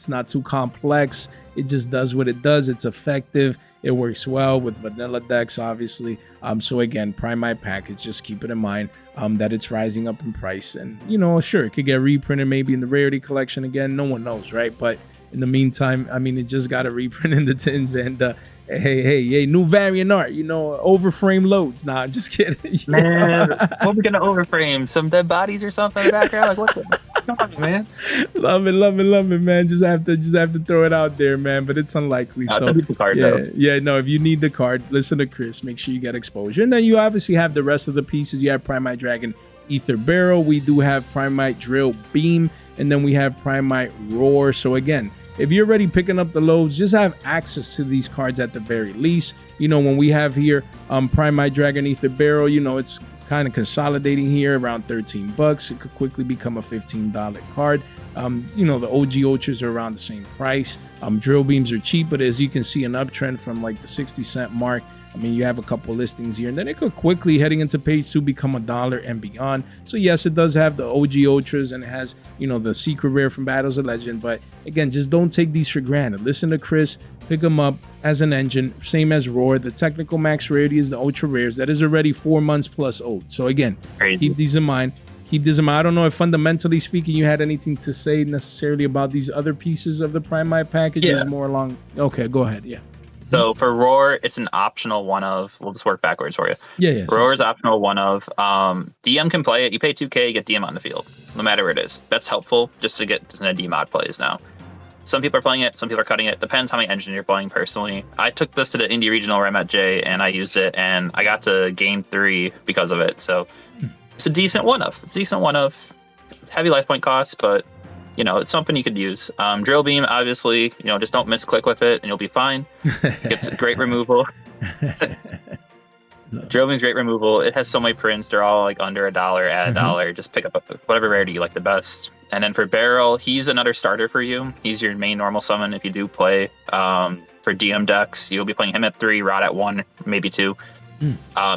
not too complex. It just does what it does. It's effective. It works well with vanilla decks, obviously. So again, Primite package. Just keep it in mind that it's rising up in price, and sure, it could get reprinted maybe in the Rarity collection again. No one knows, right? But in the meantime, I mean, it just got a reprint in the tins, and hey, new variant art, overframe loads. Nah, I'm just kidding. Man, what are we gonna overframe? Some dead bodies or something in the background? Like, what the? Come on, man. Love it, man. Just have to throw it out there, man. But it's unlikely. It's a beautiful card, though. No. If you need the card, listen to Chris. Make sure you get exposure, and then you obviously have the rest of the pieces. You have Primite Dragon, Ether Barrel. We do have Primite Drill Beam, and then we have Primite Roar. So again, if you're already picking up the loads, just have access to these cards at the very least. When we have here Primite Dragon, Ether Barrel, it's kind of consolidating here around $13. It could quickly become a $15 card. The OG Ultras are around the same price. Drill Beams are cheap, but as you can see, an uptrend from the 60-cent mark. I mean, you have a couple listings here, and then it could quickly, heading into page 2, become $1 and beyond. So yes, it does have the OG Ultras, and it has, the secret rare from Battles of Legend. But again, just don't take these for granted. Listen to Chris, pick them up as an engine, same as Roar. The technical max rarity is the ultra rares. That is already 4 months plus old. So again, keep these in mind. I don't know if fundamentally speaking, you had anything to say necessarily about these other pieces of the Primite package. Yeah. More along. Okay, go ahead. Yeah. So for Roar, it's an optional one of. We'll just work backwards for you. Yeah. Roar is optional one of. DM can play it. You pay 2K, you get DM on the field, no matter where it is. That's helpful just to get in a DMod plays now. Some people are playing it, some people are cutting it. Depends how many engine you're playing personally. I took this to the Indie Regional where I met Jay, and I used it, and I got to game 3 because of it. So it's a decent one of. Heavy life point costs, but it's something you could use. Drill Beam, obviously, just don't misclick with it and you'll be fine. It's great removal. Drill Beam's great removal. It has so many prints. They're all under $1, add $1. Just pick up whatever rarity you like the best. And then for Barrel, he's another starter for you. He's your main normal summon if you do play. For DM decks, you'll be playing him at 3, Rod at 1, maybe 2.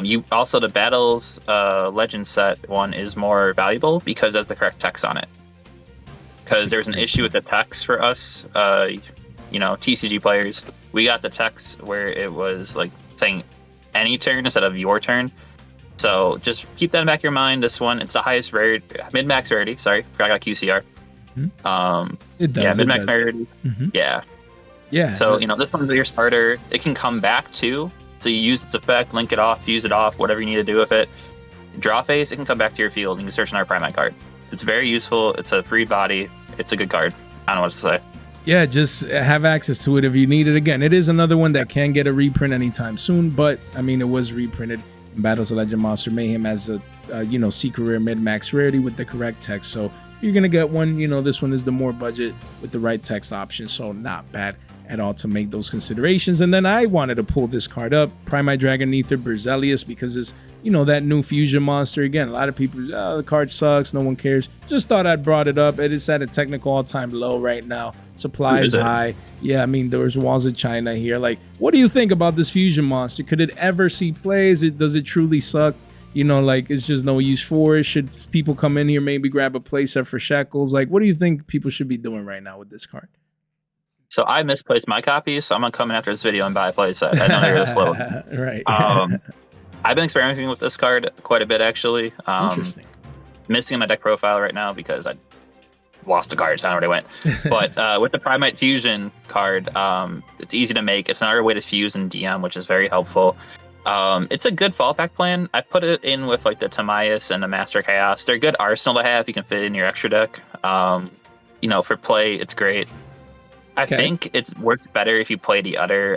You also, the Battles Legend set one is more valuable because it has the correct text on it. Because there's an issue with the text for us, TCG players. We got the text where it was saying any turn instead of your turn. So just keep that in the back of your mind. This one, it's the highest rarity, mid-max rarity. Sorry, forgot I got QCR. It does. Yeah, mid-max rarity. Yeah. Yeah. So, this one's your starter. It can come back too. So you use its effect, link it off, use it off, whatever you need to do with it. Draw phase, it can come back to your field and you can search another Primite card. It's very useful. It's a free body. It's a good card. I don't know what to say. Yeah, just have access to it if you need it. Again, it is another one that can get a reprint anytime soon, but I mean, it was reprinted in Battles of Legend Monster Mayhem as a secret rare mid-max rarity with the correct text. So if you're gonna get one, this one is the more budget with the right text option, so not bad at all to make those considerations. And then I wanted to pull this card up, Primite Dragon Ether Berzelius, because it's that new fusion monster. Again, a lot of people, the card sucks, no one cares. Just thought I'd brought it up. It is at a technical all-time low right now. Supply is high. Yeah, I mean, there's walls of China here. Like, what do you think about this fusion monster? Could it ever see play? Does it truly suck? It's just no use for it. Should people come in here, maybe grab a playset for shekels? Like, what do you think people should be doing right now with this card? So I misplaced my copy, so I'm gonna come in after this video and buy a playset. I know you're this little. Right. I've been experimenting with this card quite a bit, actually. Interesting. Missing my deck profile right now because I lost the cards. I don't know where they went. But with the Primite Fusion card, it's easy to make. It's another way to fuse in DM, which is very helpful. It's a good fallback plan. I put it in with like the Timaeus and the Master Chaos. They're a good arsenal to have. You can fit it in your extra deck. For play, it's great. I think it works better if you play the other,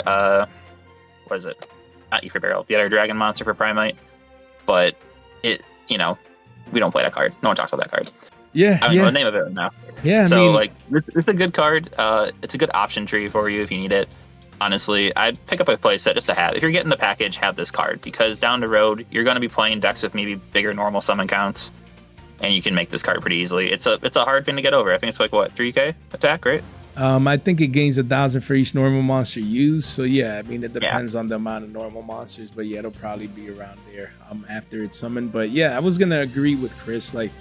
what is it? Not Ether Barrel, the other Dragon Monster for Primite. But we don't play that card. No one talks about that card. Yeah, I don't know the name of it right now. Yeah, this is a good card. It's a good option tree for you if you need it. Honestly, I'd pick up a playset just to have. If you're getting the package, have this card, because down the road you're going to be playing decks with maybe bigger normal summon counts, and you can make this card pretty easily. It's a hard thing to get over. I think it's like 3K attack, right? I think it gains 1,000 for each normal monster used. So yeah, I mean, it depends on the amount of normal monsters, but yeah, it'll probably be around there after it's summoned. But yeah, I was gonna agree with Chris. Like,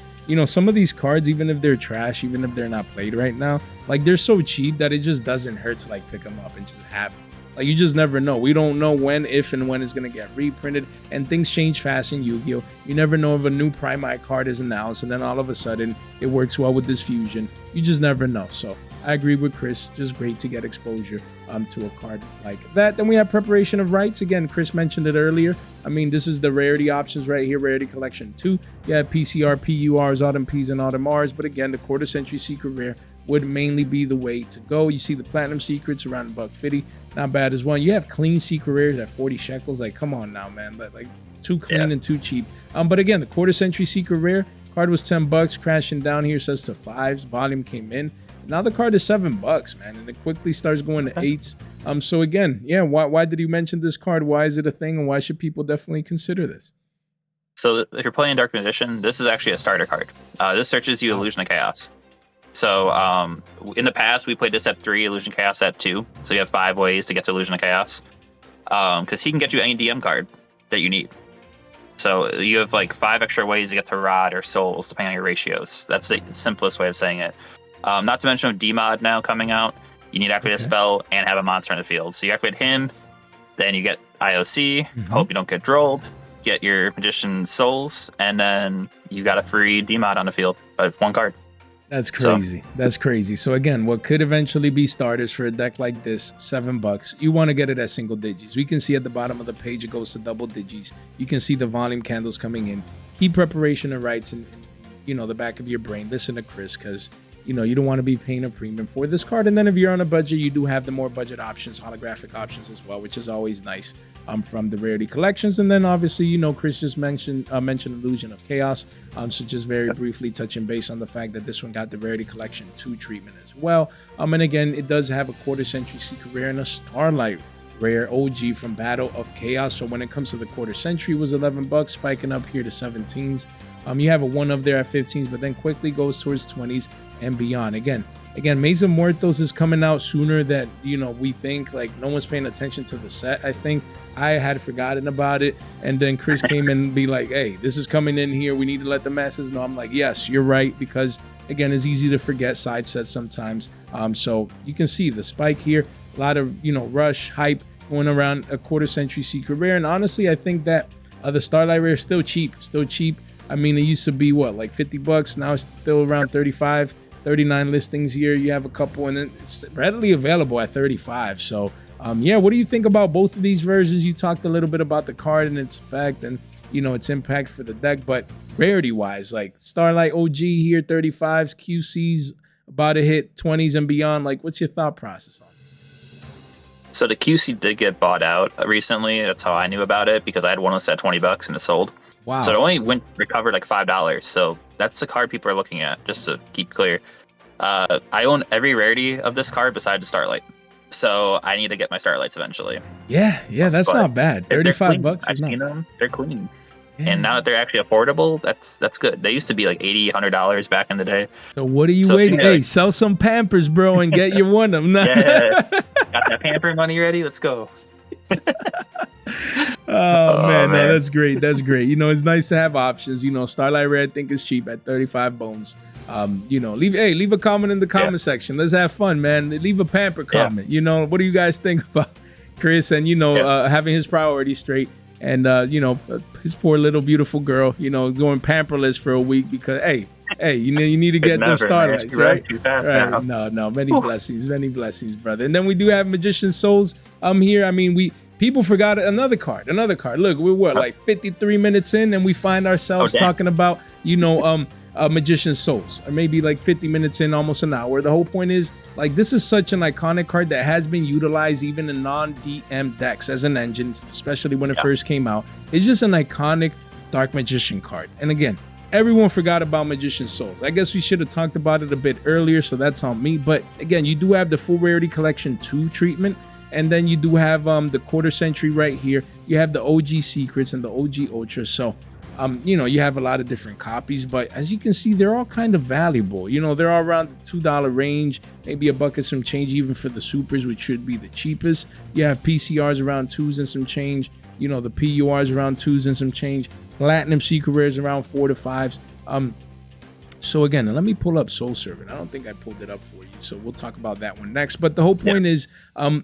some of these cards, even if they're trash, even if they're not played right now, like, they're so cheap that it just doesn't hurt to like pick them up and just have them. Like, you just never know. We don't know if and when it's gonna get reprinted, and things change fast in Yu-Gi-Oh! You never know if a new Primite card is announced and then all of a sudden it works well with this fusion. You just never know. So I agree with Chris. Just great to get exposure to a card like that. Then we have Preparation of Rites. Again, Chris mentioned it earlier. I mean, this is the rarity options right here. Rarity Collection 2. You have PCR, PURs, Autumn Ps, and Autumn Rs. But again, the quarter century secret rare would mainly be the way to go. You see the Platinum Secrets around $150. Not bad as well. You have clean secret rares at 40 shekels. Like, come on now, man. Like, too clean and too cheap. But again, the quarter century secret rare card was $10, crashing down here, says to 5s. Volume came in. Now the card is $7, man, and it quickly starts going to 8s. So again, yeah, why did you mention this card? Why is it a thing, and why should people definitely consider this? So if you're playing Dark Magician, this is actually a starter card. This searches you Illusion of Chaos. So in the past, we played this at 3, Illusion of Chaos at 2. So you have 5 ways to get to Illusion of Chaos. Because he can get you any DM card that you need. So you have like 5 extra ways to get to Rod or Souls, depending on your ratios. That's the simplest way of saying it. Not to mention with D-Mod now coming out, you need to activate a spell and have a monster in the field. So you activate him, then you get IOC, hope you don't get drolled, get your Magician's Souls, and then you got a free D-Mod on the field of 1 card. That's crazy. That's crazy. So again, what could eventually be starters for a deck like this, $7. You want to get it at single digits. We can see at the bottom of the page, it goes to double digits. You can see the volume candles coming in. Keep Preparation of Rites in the back of your brain. Listen to Chris, because you don't want to be paying a premium for this card. And then if you're on a budget, you do have the more budget options, holographic options as well, which is always nice from the Rarity collections. And then obviously, Chris just mentioned Illusion of Chaos. So just very briefly touching base on the fact that this one got the Rarity Collection 2 treatment as well. And again, it does have a quarter century secret rare and a Starlight rare OG from Battle of Chaos. So when it comes to the quarter century, it was $11, spiking up here to 17s. You have a 1 up there at 15s, but then quickly goes towards 20s and beyond. Again, Maze of Muertos is coming out sooner than we think. Like, no one's paying attention to the set. I think I had forgotten about it, and then Chris came in and be like, "Hey, this is coming in here. We need to let the masses know." I'm like, "Yes, you're right," because again, it's easy to forget side sets sometimes. So you can see the spike here. A lot of rush hype going around a quarter century secret rare, and honestly, I think that the Starlight rare is still cheap. I mean, it used to be like $50. Now it's still around 35, 39 listings here. You have a couple, and it's readily available at 35. So, yeah, what do you think about both of these versions? You talked a little bit about the card and its effect and its impact for the deck, but rarity wise, like Starlight OG here, 35s, QCs about to hit 20s and beyond. Like, what's your thought process on it? So the QC did get bought out recently. That's how I knew about it, because I had one of those at $20 and it sold. Wow. So it only recovered like $5. So that's the card people are looking at, just to keep clear. I own every rarity of this card besides the Starlight. So I need to get my Starlights eventually. Yeah, that's not bad. $35 I've seen them. They're clean. Yeah. And now that they're actually affordable, that's good. They used to be like $80, $100 back in the day. So what are you waiting? Hey, sell some Pampers, bro, and get your one of them. Yeah, got that Pamper money ready? Let's go. Oh man, no, that's great. That's great. It's nice to have options. Starlight Rare I think is cheap at 35 bones. Leave a comment in the comment section. Let's have fun, man. Leave a Pamper comment. What do you guys think about Chris and having his priorities straight? And his poor little beautiful girl, going pamperless for a week because hey, you need to get those Starlights, right? Too fast right. Now. No, many blessings, brother. And then we do have Magician Souls. Here. I mean, people forgot another card. Look, we're like 53 minutes in, and we find ourselves talking about Magician Souls, or maybe like 50 minutes in, almost an hour. The whole point is, like, this is such an iconic card that has been utilized even in non-DM decks as an engine, especially when it first came out. It's just an iconic Dark Magician card. And again, everyone forgot about Magician Souls. I guess we should have talked about it a bit earlier, so that's on me. But again, you do have the Full Rarity Collection 2 treatment, and then you do have the Quarter Century right here. You have the OG Secrets and the OG Ultra. So you have a lot of different copies, but as you can see, they're all kind of valuable. They're all around the $2 range, maybe a buck and some change, even for the supers, which should be the cheapest. You have PCRs around 2s and some change. The PURs around 2s and some change. Platinum Secret Rares around 4 to 5s. So again, let me pull up Soul Servant. I don't think I pulled it up for you, so we'll talk about that one next. But the whole point is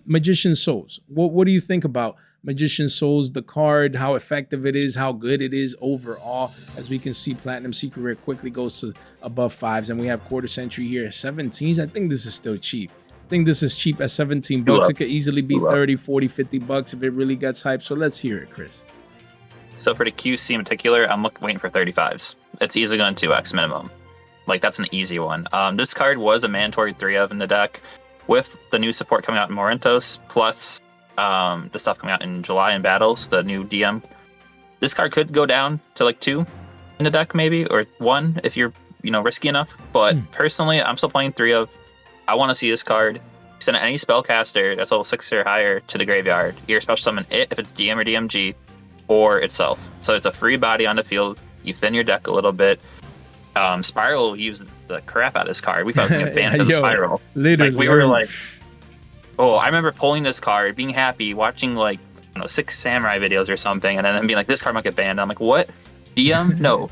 Magician Souls. What do you think about Magician Souls, the card, how effective it is, how good it is overall? As we can see, Platinum Secret Rare quickly goes to above 5s, and we have Quarter Century here at 17s. I think this is still cheap. I think this is cheap at 17 bucks. It could easily be 30, 40, 50 bucks if it really gets hyped. So let's hear it, Chris. So for the QC in particular, I'm waiting for 35s. It's easily going to 2x minimum. Like, that's an easy one. This card was a mandatory 3 of in the deck. With the new support coming out in Morintos, plus the stuff coming out in July in Battles, the new DM, this card could go down to like 2 in the deck maybe, or 1 if you're risky enough. But personally, I'm still playing 3 of. I want to see this card. Send any spellcaster that's level 6 or higher to the graveyard. Either special summon it if it's DM or DMG, or itself. So it's a free body on the field. You thin your deck a little bit. Spiral used the crap out of this card. We thought it was going to ban for the Spiral. Literally. Like, we were like, I remember pulling this card, being happy, watching like 6 Samurai videos or something, and then being like, this card might get banned. I'm like, what? DM? No.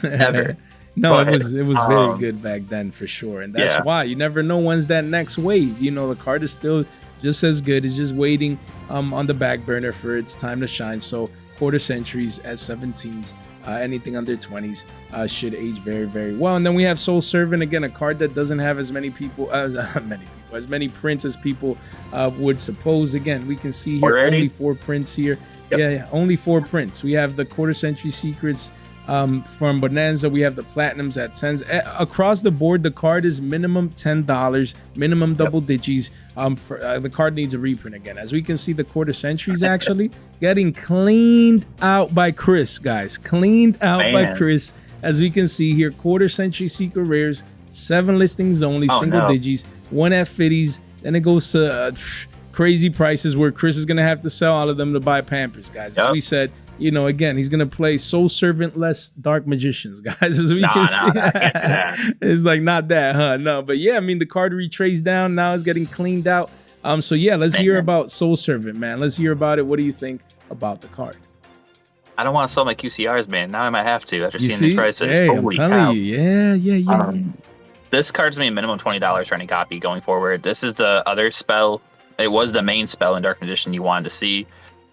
Never. No, but it was very good back then for sure. And that's why you never know when's that next wave. The card is still just as good. It's just waiting on the back burner for its time to shine. So Quarter Centuries at 17s. Anything under 20s should age very, very well. And then we have Soul Servant, again, a card that doesn't have as many prints as people would suppose. Again, we can see here only 4 prints here. Yep. Only 4 prints. We have the Quarter Century Secrets from Bonanza. We have the Platinums at 10s. Across the board, the card is minimum $10, minimum double digits. The card needs a reprint again. As we can see, the Quarter Centuries actually getting cleaned out by Chris, guys. Cleaned out by Chris. As we can see here, Quarter Century Secret Rares, 7 listings only, single digits, 1 at 50s. Then it goes to crazy prices where Chris is going to have to sell all of them to buy Pampers, guys. As we said, again, he's going to play Soul Servant less Dark Magicians, guys, as we can see. It's like, not that, huh? No, but yeah, I mean, the card retraced down. Now it's getting cleaned out. So yeah, let's hear about Soul Servant, man. Let's hear about it. What do you think about the card? I don't want to sell my QCRs, man. Now I might have to after seeing these prices. Hey, I'm telling you. Yeah. This card's going to be minimum $20 for any copy going forward. This is the other spell. It was the main spell in Dark Magician you wanted to see.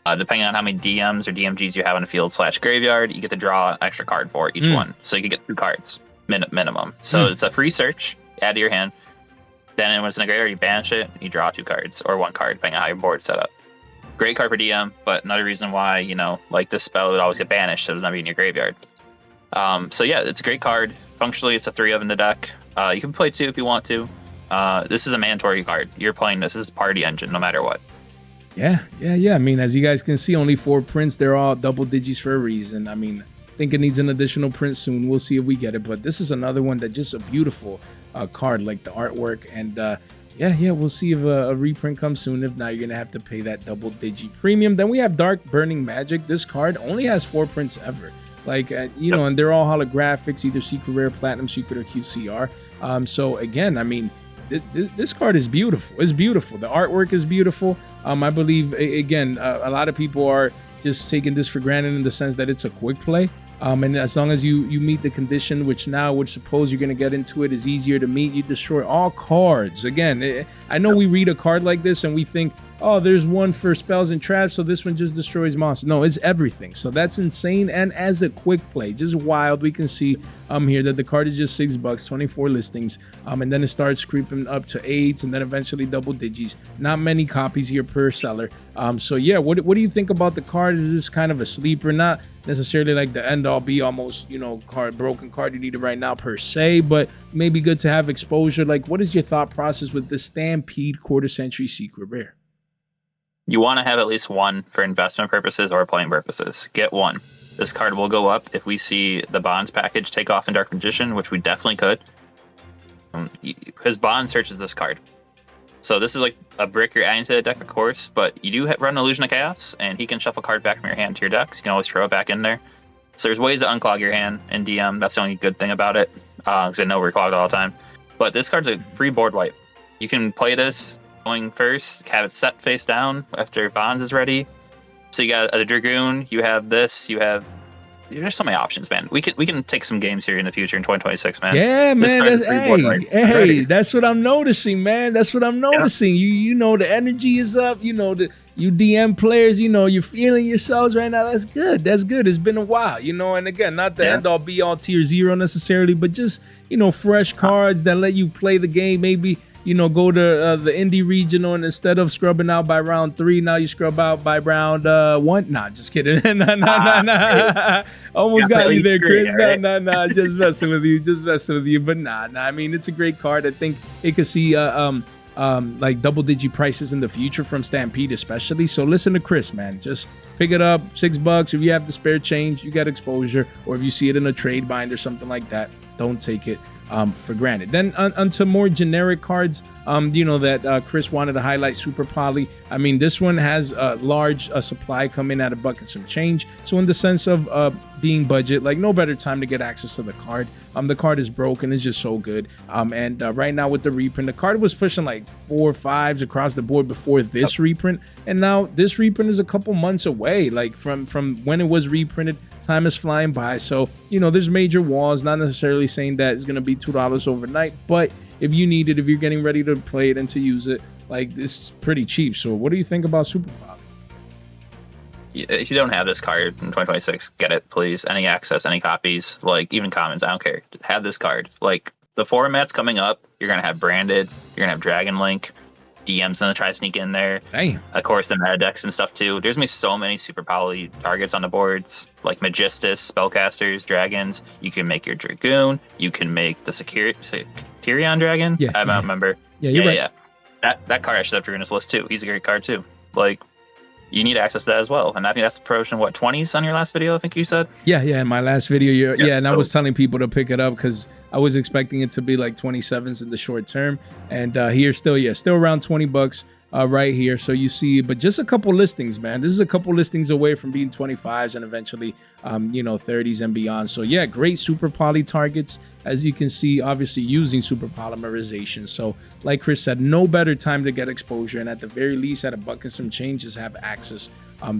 Depending on how many DMs or DMGs you have in the field / graveyard, you get to draw an extra card for each one. So you can get 2 cards minimum. So it's a free search, add to your hand. Then when it's in the graveyard, you banish it, you draw 2 cards or 1 card, depending on how your board's set up. Great card for DM, but another reason why, like this spell would always get banished, so it would not be in your graveyard. So yeah, it's a great card. Functionally, it's a 3 of in the deck. You can play 2 if you want to. This is a mandatory card. You're playing this. This is party engine, no matter what. Yeah. I mean, as you guys can see, only 4 prints. They're all double digits for a reason. I mean, I think it needs an additional print soon. We'll see if we get it. But this is another one that just a beautiful card, like the artwork. And yeah, we'll see if a reprint comes soon. If not, you're going to have to pay that double digit premium. Then we have Dark Burning Magic. This card only has 4 prints ever. Like, you know, and they're all holographics, either Secret Rare, Platinum Secret, or QCR. So again, I mean, this card is beautiful. It's beautiful. The artwork is beautiful. I believe, again, a lot of people are just taking this for granted in the sense that it's a quick play. And as long as you meet the condition, which suppose you're going to get into it, is easier to meet, you destroy all cards. Again, I know we read a card like this and we think, oh, there's one for spells and traps, so this one just destroys monsters. No, it's everything. So that's insane. And as a quick play, just wild, we can see here that the card is just $6, 24 listings. And then it starts creeping up to 8s and then eventually double digits. Not many copies here per seller. So yeah, what do you think about the card? Is this kind of a sleeper? Not necessarily like the end all be almost, you know, broken card you need it right now per se, but maybe good to have exposure. Like, what is your thought process with the Stampede Quarter Century Secret Rare? You want to have at least one for investment purposes or playing purposes. Get one. This card will go up if we see the Bonds package take off in Dark Magician, which we definitely could. Because Bond searches this card. So this is like a brick you're adding to the deck, of course, but you do run Illusion of Chaos, and he can shuffle a card back from your hand to your deck, so you can always throw it back in there. So there's ways to unclog your hand in DM. That's the only good thing about it, because I know we're clogged all the time. But this card's a free board wipe. You can play this going first, have it set face down after Bonds is ready. So you got a Dragoon, you have this, there's so many options, man. We can take some games here in the future in 2026, man. Yeah, man. Hey, that's what I'm noticing, man. That's what I'm noticing. Yeah. You know, the energy is up. You know, you DM players, you know, you're feeling yourselves right now. That's good. That's good. It's been a while, you know. And again, not the end all be all tier 0 necessarily, but just, you know, fresh cards that let you play the game. Maybe, you know, go to the indie regional, and instead of scrubbing out by round 3, now you scrub out by round 1. Nah, just kidding. nah. Almost got you there, Chris. Nah. Just messing with you. But nah. I mean, it's a great card. I think it could see like double-digit prices in the future from Stampede, especially. So listen to Chris, man. Just pick it up, $6. If you have the spare change, you get exposure. Or if you see it in a trade bind or something like that, don't take it for granted. Then onto more generic cards, you know, that Chris wanted to highlight, Super Poly. I mean, this one has a large supply coming at $1 and some change. So in the sense of being budget, like no better time to get access to the card. The card is broken. It's just so good. And right now with the reprint, the card was pushing like 4 or 5s across the board before this reprint. And now this reprint is a couple months away, like from when it was reprinted. Time is flying by. So, you know, there's major walls, not necessarily saying that it's going to be $2 overnight, but if you need it, if you're getting ready to play it and to use it, like, this is pretty cheap. So what do you think about Super Poly? If you don't have this card in 2026, get it, please. Any access, any copies, like even commons, I don't care. Have this card. Like, the formats coming up, you're going to have Branded, you're going to have Dragon Link, DM's gonna try to sneak in there. Damn. Of course, the meta decks and stuff too. There's gonna be so many Super Poly targets on the boards, like Magistus, Spellcasters, Dragons. You can make your Dragoon. You can make the Tyrion Dragon. Yeah, I don't remember. Yeah, you're right. Yeah. That card I should have to in this list too. He's a great card too. Like, you need access to that as well. And I think that's the promotion, what, 20s on your last video, I think you said? Yeah, in my last video, and I was telling people to pick it up because I was expecting it to be like 27s in the short term. And here still around $20 right here. So you see, but just a couple listings, man. This is a couple listings away from being 25s and eventually, 30s and beyond. So yeah, great Super Poly targets. As you can see, obviously using super polymerization. So like Chris said, no better time to get exposure. And at the very least, at $1 and some changes, have access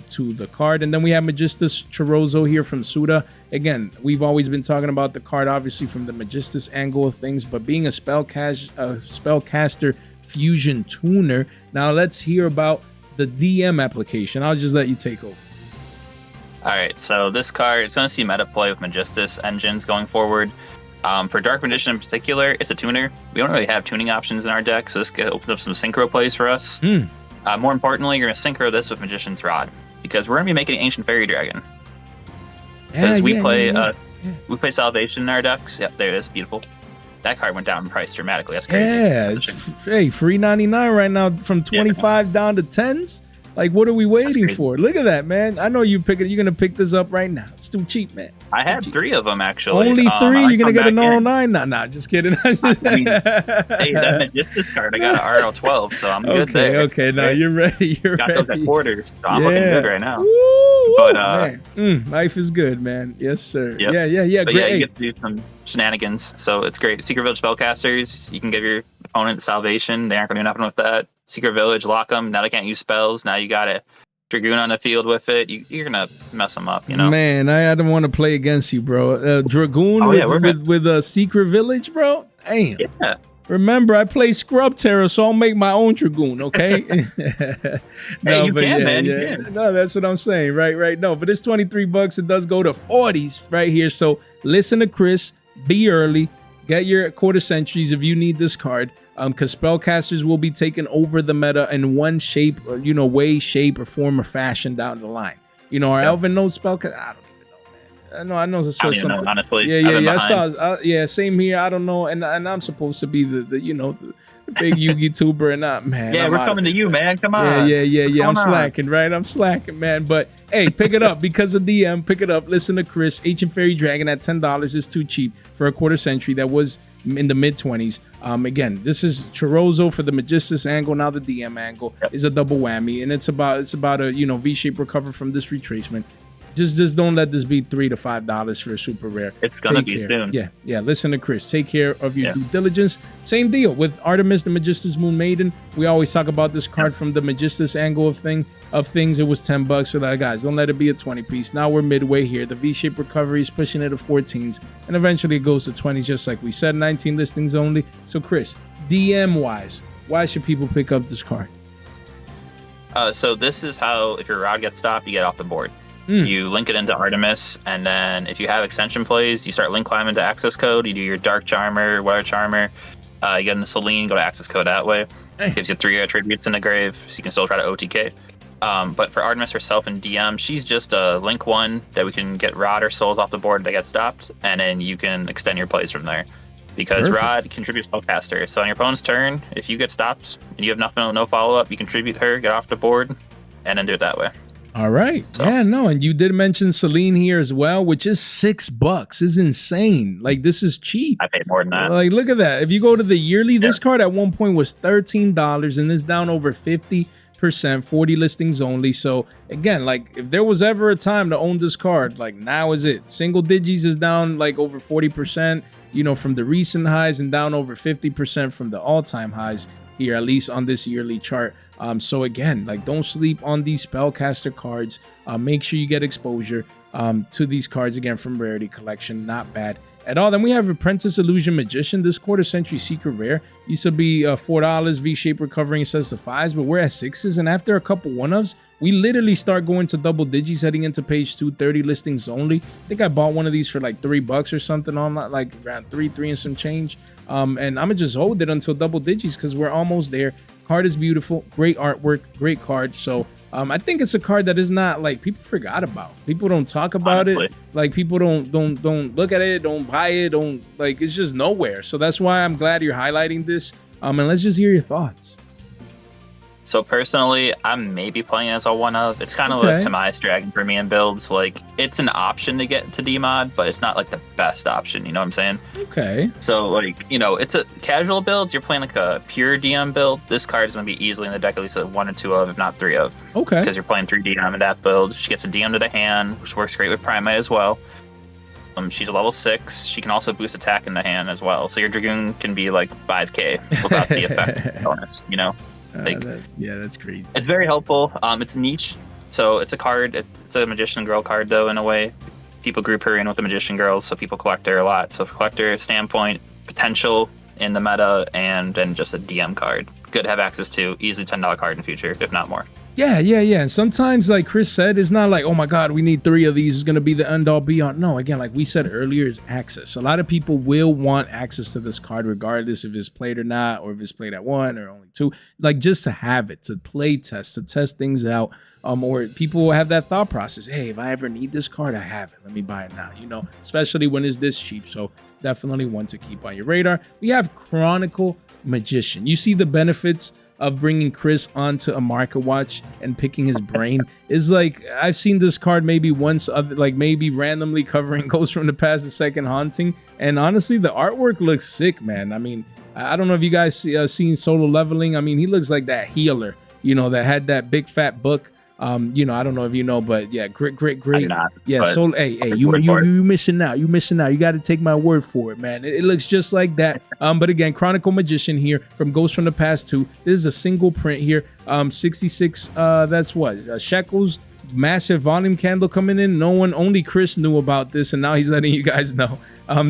to the card. And then we have Magistus Chorozo here from Suda. Again, we've always been talking about the card, obviously from the Magistus angle of things, but being a spellcaster fusion tuner. Now let's hear about the DM application. I'll just let you take over. All right, so this card, it's going to see meta play with Magistus engines going forward. For Dark Magician in particular, it's a tuner. We don't really have tuning options in our deck, so this opens up some synchro plays for us. More importantly, you're going to synchro this with Magician's Rod, because we're going to be making Ancient Fairy Dragon. Because we play We play Salvation in our decks. Yep, there it is. Beautiful. That card went down in price dramatically. That's crazy. Yeah, hey, free 99 right now from 25 down to 10s. Like, what are we waiting for? Look at that, man. I know you're gonna pick this up right now. It's too cheap, man. I had 3 of them actually. Only 3? You're gonna get an RO9? Nah, just kidding. I mean, hey, that Magistus card, I got an RO12, so I'm good there. Okay, now you're ready. Got those at quarters, so I'm looking good right now. Woo, but man. Life is good, man. Yes, sir. Yep. Yeah. But great. You get to do some shenanigans, so it's great. Secret Village spellcasters, you can give your opponent Salvation. They aren't gonna do nothing with that. Secret Village, lock them. Now they can't use spells. Now you got a Dragoon on the field with it. You're gonna mess them up, you know. Man, I don't want to play against you, bro. Dragoon with a Secret Village, bro. Damn. Yeah. Remember, I play Scrub Terror, so I'll make my own Dragoon, okay? No, you can, man. You can. No, that's what I'm saying, right? No, but it's $23. It does go to 40s right here. So listen to Chris. Be early. Get your quarter centuries if you need this card. Because spellcasters will be taking over the meta in one shape, or way, shape, or form, or fashion down the line. Our Elven Node spellcaster. I don't even know, man. I know. I don't even know, honestly. Yeah. I saw. Same here. I don't know, and I'm supposed to be the big Yu-Gi tuber, and not, man. Yeah, we're coming to you, man. Come on. Yeah. I'm slacking, right? I'm slacking, man. But hey, pick it up because of DM. Pick it up. Listen to Chris. Ancient Fairy Dragon at $10 is too cheap for a quarter century. That was in the mid-20s. Again, this is Chorozo for the Magistus angle. Now the DM angle is a double whammy, and it's about a V-shape recover from this retracement. Just don't let this be $3 to $5 for a super rare. It's gonna be soon. Yeah. Listen to Chris. Take care of your due diligence. Same deal with Artemis, the Magistus Moon Maiden. We always talk about this card from the Magistus angle of things. It was $10. So that, guys, don't let it be a 20 piece. Now we're midway here. The V-shape recovery is pushing it to 14s, and eventually it goes to 20s, just like we said. 19 listings only. So Chris, DM wise, why should people pick up this card? So this is how, if your rod gets stopped, you get off the board. You link it into Artemis, and then if you have extension plays, you start link climbing to access code. You do your Dark Charmer, Weather Charmer. You get into Selene, go to access code that way. Gives you 3 attributes in the grave, so you can still try to OTK. But for Artemis herself in DM, she's just a link 1 that we can get Rod or Souls off the board that get stopped, and then you can extend your plays from there. Because Rod contributes spellcaster. So on your opponent's turn, if you get stopped and you have nothing, no follow-up, you contribute her, get off the board, and then do it that way. All right. So, and you did mention Selene here as well, which is $6. Is insane. Like, this is cheap. I paid more than that. Like, look at that. If you go to the yearly, this card at one point was $13, and it's down over 50%, 40 listings only. So again, like, if there was ever a time to own this card, like, now is it. Single digits is down like over 40%, from the recent highs, and down over 50% from the all-time highs here, at least on this yearly chart. So again, like, don't sleep on these spellcaster cards. Make sure you get exposure to these cards again from Rarity Collection. Not bad at all. Then we have Apprentice Illusion Magician. This quarter century secret rare used to be $4. V-shape recovering says to 5s, but we're at 6s. And after a couple one-ofs, we literally start going to double digits heading into page 230 listings only. I think I bought one of these for like $3 or something on, like around three and some change. And I'm gonna just hold it until double digits because we're almost there. Card is beautiful, great artwork, great card. So I think it's a card that is not, like, people forgot about. People don't talk about it. Like, people don't look at it, don't buy it, don't, like, it's just nowhere. So that's why I'm glad you're highlighting this. And let's just hear your thoughts. So personally, I'm maybe playing as a one-of. It's kind of like Tamias Dragon for me in builds. Like, it's an option to get to D-mod, but it's not like the best option. You know what I'm saying? Okay. So, like, it's a casual builds. You're playing like a pure DM build. This card is going to be easily in the deck at least 1 or 2 of, if not 3 of. Okay. Because you're playing 3 DM in that build. She gets a DM to the hand, which works great with Primite as well. She's a level 6. She can also boost attack in the hand as well. So your Dragoon can be like 5k without the effect bonus, Like, that's crazy. It's very helpful. It's niche, so it's a card. It's a Magician Girl card, though, in a way. People group her in with the Magician Girls, so people collect her a lot. So, from a collector standpoint, potential in the meta, and then just a DM card. Good to have access to. Easily $10 card in the future, if not more. Yeah. And sometimes, like Chris said, it's not like, oh my God, we need 3 of these. It's going to be the end all be all. No, again, like we said earlier, is access. A lot of people will want access to this card, regardless if it's played or not, or if it's played at 1 or only 2. Like, just to have it, to play test, to test things out. or people will have that thought process. Hey, if I ever need this card, I have it. Let me buy it now. Especially when it's this cheap. So definitely one to keep on your radar. We have Chronicle Magician. You see the benefits of bringing Chris onto a market watch and picking his brain. Is like, I've seen this card maybe once, like maybe randomly covering Ghosts from the Past, the second haunting, and honestly the artwork looks sick, man. I mean, I don't know if you guys seen Solo Leveling. I mean, he looks like that healer, that had that big fat book. I don't know if you know, but yeah, great. Not, yeah, so hey, you missing out. You missing out. You got to take my word for it, man. It looks just like that. But again, Chronicle Magician here from Ghosts from the Past 2. This is a single print here. 66. That's what shekels. Massive volume candle coming in. Only Chris knew about this, and now he's letting you guys know.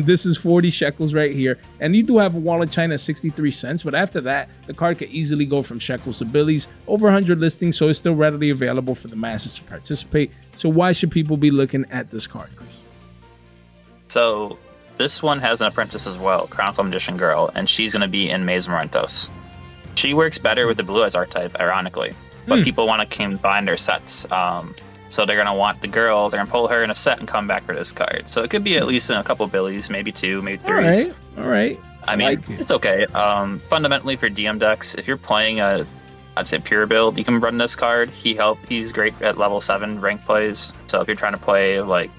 This is 40 shekels right here, and you do have a wall of China at 63 cents, but after that the card could easily go from shekels to billies. Over 100 listings, so it's still readily available for the masses to participate. So why should people be looking at this card, Chris? So this one has an apprentice as well, Chronicle Magician Girl, and she's going to be in Maze Morentos. She works better with the Blue Eyes archetype, ironically, but people want to combine their sets. So they're going to want the girl, they're going to pull her in a set and come back for this card. So it could be at least in a couple billies, maybe 2, maybe 3s. All right. I mean, it's okay. Fundamentally for DM decks, if you're playing I'd say pure build, you can run this card. He's great at level 7 rank plays. So if you're trying to play like,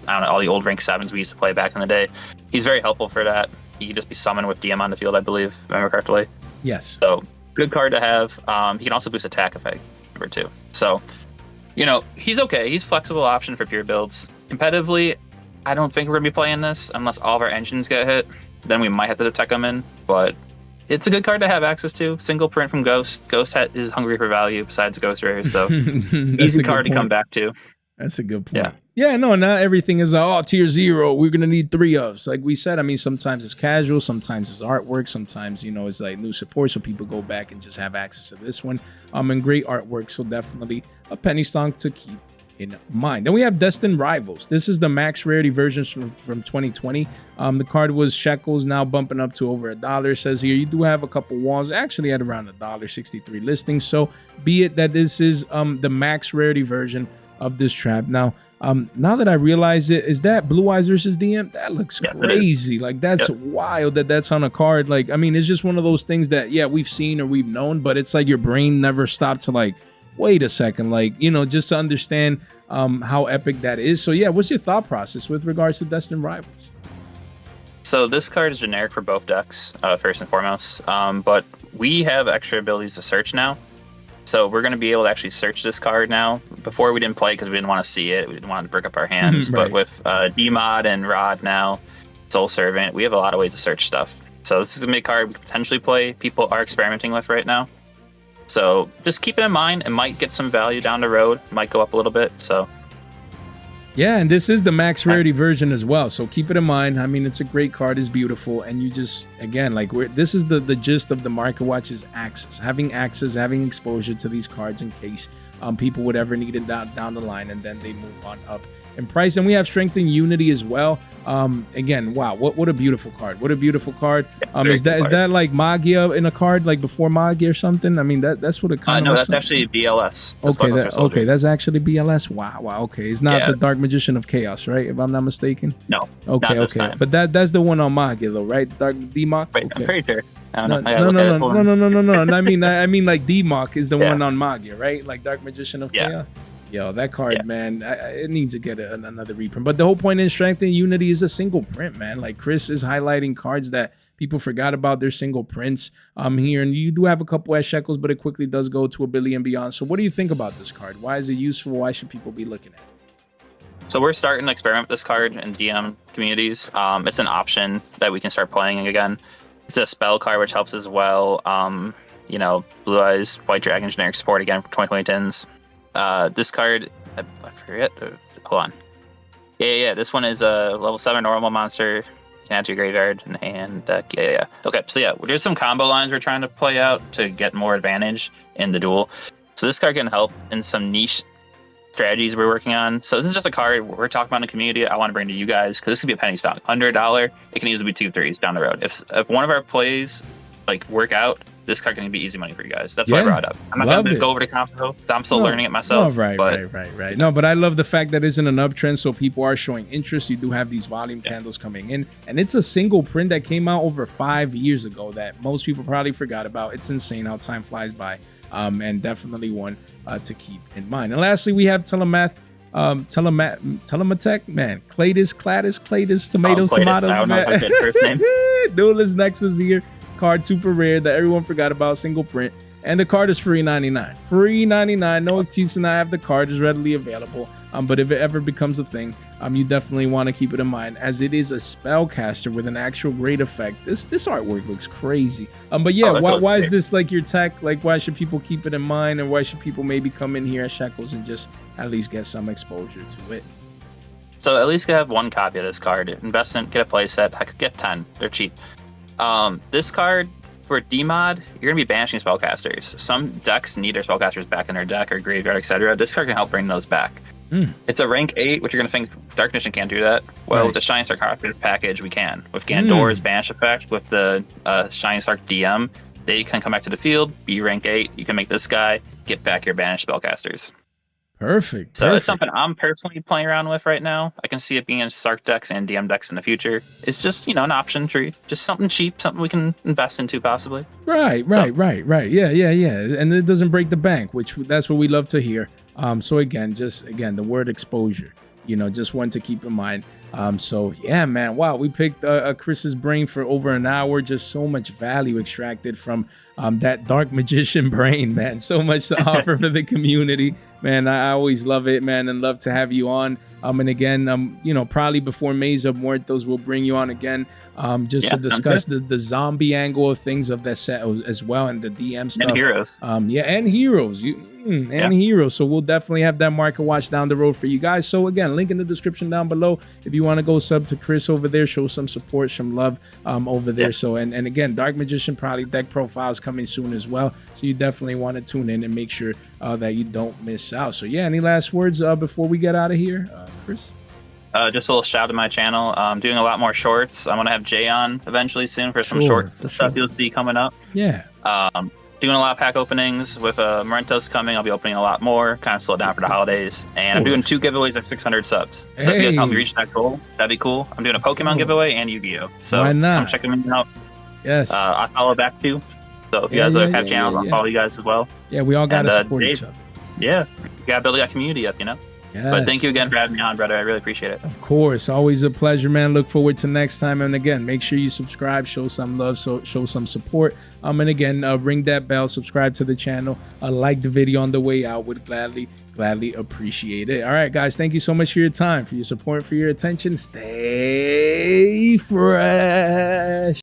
I don't know, all the old rank 7s we used to play back in the day, he's very helpful for that. He can just be summoned with DM on the field, I believe, if I remember correctly. Yes. So good card to have. He can also boost attack effect number 2. So he's okay. He's a flexible option for pure builds. Competitively, I don't think we're going to be playing this unless all of our engines get hit. Then we might have to detect them in, but it's a good card to have access to. Single print from Ghost. Ghost is hungry for value besides Ghost Rare, so easy card to come back to. That's a good point. Yeah, no, not everything is tier 0. We're gonna need 3 ofs. Like we said, I mean, sometimes it's casual, sometimes it's artwork, sometimes it's like new support, so people go back and just have access to this one. And great artwork, so definitely a penny stock to keep in mind. Then we have Destined Rivals. This is the max rarity versions from 2020. The card was shekels, now bumping up to over $1. It says here you do have a couple walls, actually at around $1.63 listings. So be it that this is the max rarity version of this trap. Now that I realize it, is that Blue Eyes versus DM? That looks crazy. Like that's wild that's on a card. Like, I mean, it's just one of those things that we've seen or we've known, but it's like your brain never stopped to like, wait a second, like, just to understand how epic that is. So what's your thought process with regards to Destined Rivals? So this card is generic for both decks, first and foremost, but we have extra abilities to search now. So we're going to be able to actually search this card now. Before we didn't play because we didn't want to see it. We didn't want to break up our hands. Right. But with D-Mod and Rod now, Soul Servant, we have a lot of ways to search stuff. So this is going to be a card we could potentially play. People are experimenting with right now. So just keep it in mind. It might get some value down the road. It might go up a little bit. So yeah, and this is the max rarity version as well. So keep it in mind. I mean, it's a great card. It's beautiful. And you just, again, like this is the gist of the market watch is access. Having access, having exposure to these cards in case people would ever need it down the line. And then they move on up in price. And we have Strength and Unity as well. Again, wow, what a beautiful card. What a beautiful card. Is that like Magia in a card, like before Magia or something? I mean, that's what it kind of no, that's actually BLS. That's that's actually BLS. Wow. Okay, it's not the Dark Magician of Chaos, right? If I'm not mistaken. No. Okay. But that's the one on Magia though, right? Dark D-Mock. Right, I'm pretty sure. No. I mean like D-Mock is the one on Magia, right? Like Dark Magician of Chaos. Yo, that card, man, it needs to get another reprint. But the whole point in Strength and Unity is a single print, man. Like Chris is highlighting cards that people forgot about their single prints here. And you do have a couple at shekels, but it quickly does go to $1 billion and beyond. So what do you think about this card? Why is it useful? Why should people be looking at it? So we're starting to experiment with this card in DM communities. It's an option that we can start playing again. It's a spell card, which helps as well. Blue Eyes, White Dragon, generic support again for 2020 tins. This card, I forget. Hold on. Yeah. This one is a level 7 normal monster. You can add to your graveyard and Okay, so there's some combo lines we're trying to play out to get more advantage in the duel. So this card can help in some niche strategies we're working on. So this is just a card we're talking about in the community. I want to bring to you guys because this could be a penny stock. Under $1, it can easily be 2 3s down the road. If one of our plays like work out, this card can be easy money for you guys. That's why I brought it up. I'm not going to go over to Compo because I'm still learning it myself. Right. No, but I love the fact that it's in an uptrend, so people are showing interest. You do have these volume candles coming in, and it's a single print that came out over 5 years ago that most people probably forgot about. It's insane how time flies by, and definitely one to keep in mind. And lastly, we have Telematech, man. Cladis, tomatoes, man. First name. Duelist Nexus here. Card super rare that everyone forgot about, single print, and the card is free 99. Free 99, no excuse to not have the card, is readily available. But if it ever becomes a thing, you definitely want to keep it in mind, as it is a spellcaster with an actual great effect. This artwork looks crazy. But yeah, why is this like your tech? Like, why should people keep it in mind, and why should people maybe come in here at Shekels and just at least get some exposure to it? So at least have one copy of this card. Invest in, get a playset. I could get 10. They're cheap. This card for DMod, you're gonna be banishing spellcasters. Some decks need their spellcasters back in their deck or graveyard, etc. This card can help bring those back. It's a rank 8, which you're gonna think Dark Nation can't do that. Well, with the Shining Sarcophagus package, we can. With Gandor's banish effect, with the Shining Sark DM, they can come back to the field, be rank 8. You can make this guy get back your banished spellcasters. Perfect. So it's something I'm personally playing around with right now. I can see it being in Sark decks and DM decks in the future. It's just, an option tree. Just something cheap, something we can invest into possibly. Right. Yeah. And it doesn't break the bank, which that's what we love to hear. So again, the word exposure, just one to keep in mind. So yeah, man, wow, we picked Chris's brain for over an hour. Just so much value extracted from that dark magician brain, man. So much to offer for the community, man. I always love it, man, and love to have you on. And again, probably before Maze of Muertos, we'll bring you on again, just to discuss the zombie angle of things of that set as well, and the DM stuff. And heroes. And heroes. Heroes. So we'll definitely have that market watch down the road for you guys. So again, link in the description down below if you want to go sub to Chris over there, show some support, some love over there. So and again, Dark Magician probably deck profiles coming soon as well. So you definitely want to tune in and make sure that you don't miss out. So yeah, any last words before we get out of here, Chris? Just a little shout to my channel. I'm doing a lot more shorts. I'm gonna have Jay on eventually soon for some short stuff you'll see coming up. Yeah. Doing a lot of pack openings with Morentos coming. I'll be opening a lot more. Kind of slow down for the holidays, and I'm doing 2 giveaways at 600 subs. So if you guys help me reach that goal, that'd be cool. I'm doing a Pokemon giveaway and Yu-Gi-Oh. So come check me out. Yes. I follow back too. So if you guys have channels, I'll follow you guys as well. Yeah, we all gotta support each other. Yeah, we gotta build that community up, Yes. But thank you again for having me on, brother. I really appreciate it. Of course. Always a pleasure, man. Look forward to next time. And again, make sure you subscribe, show some love, show some support. And again, ring that bell, subscribe to the channel, like the video on the way out. Would gladly appreciate it. All right, guys. Thank you so much for your time, for your support, for your attention. Stay fresh.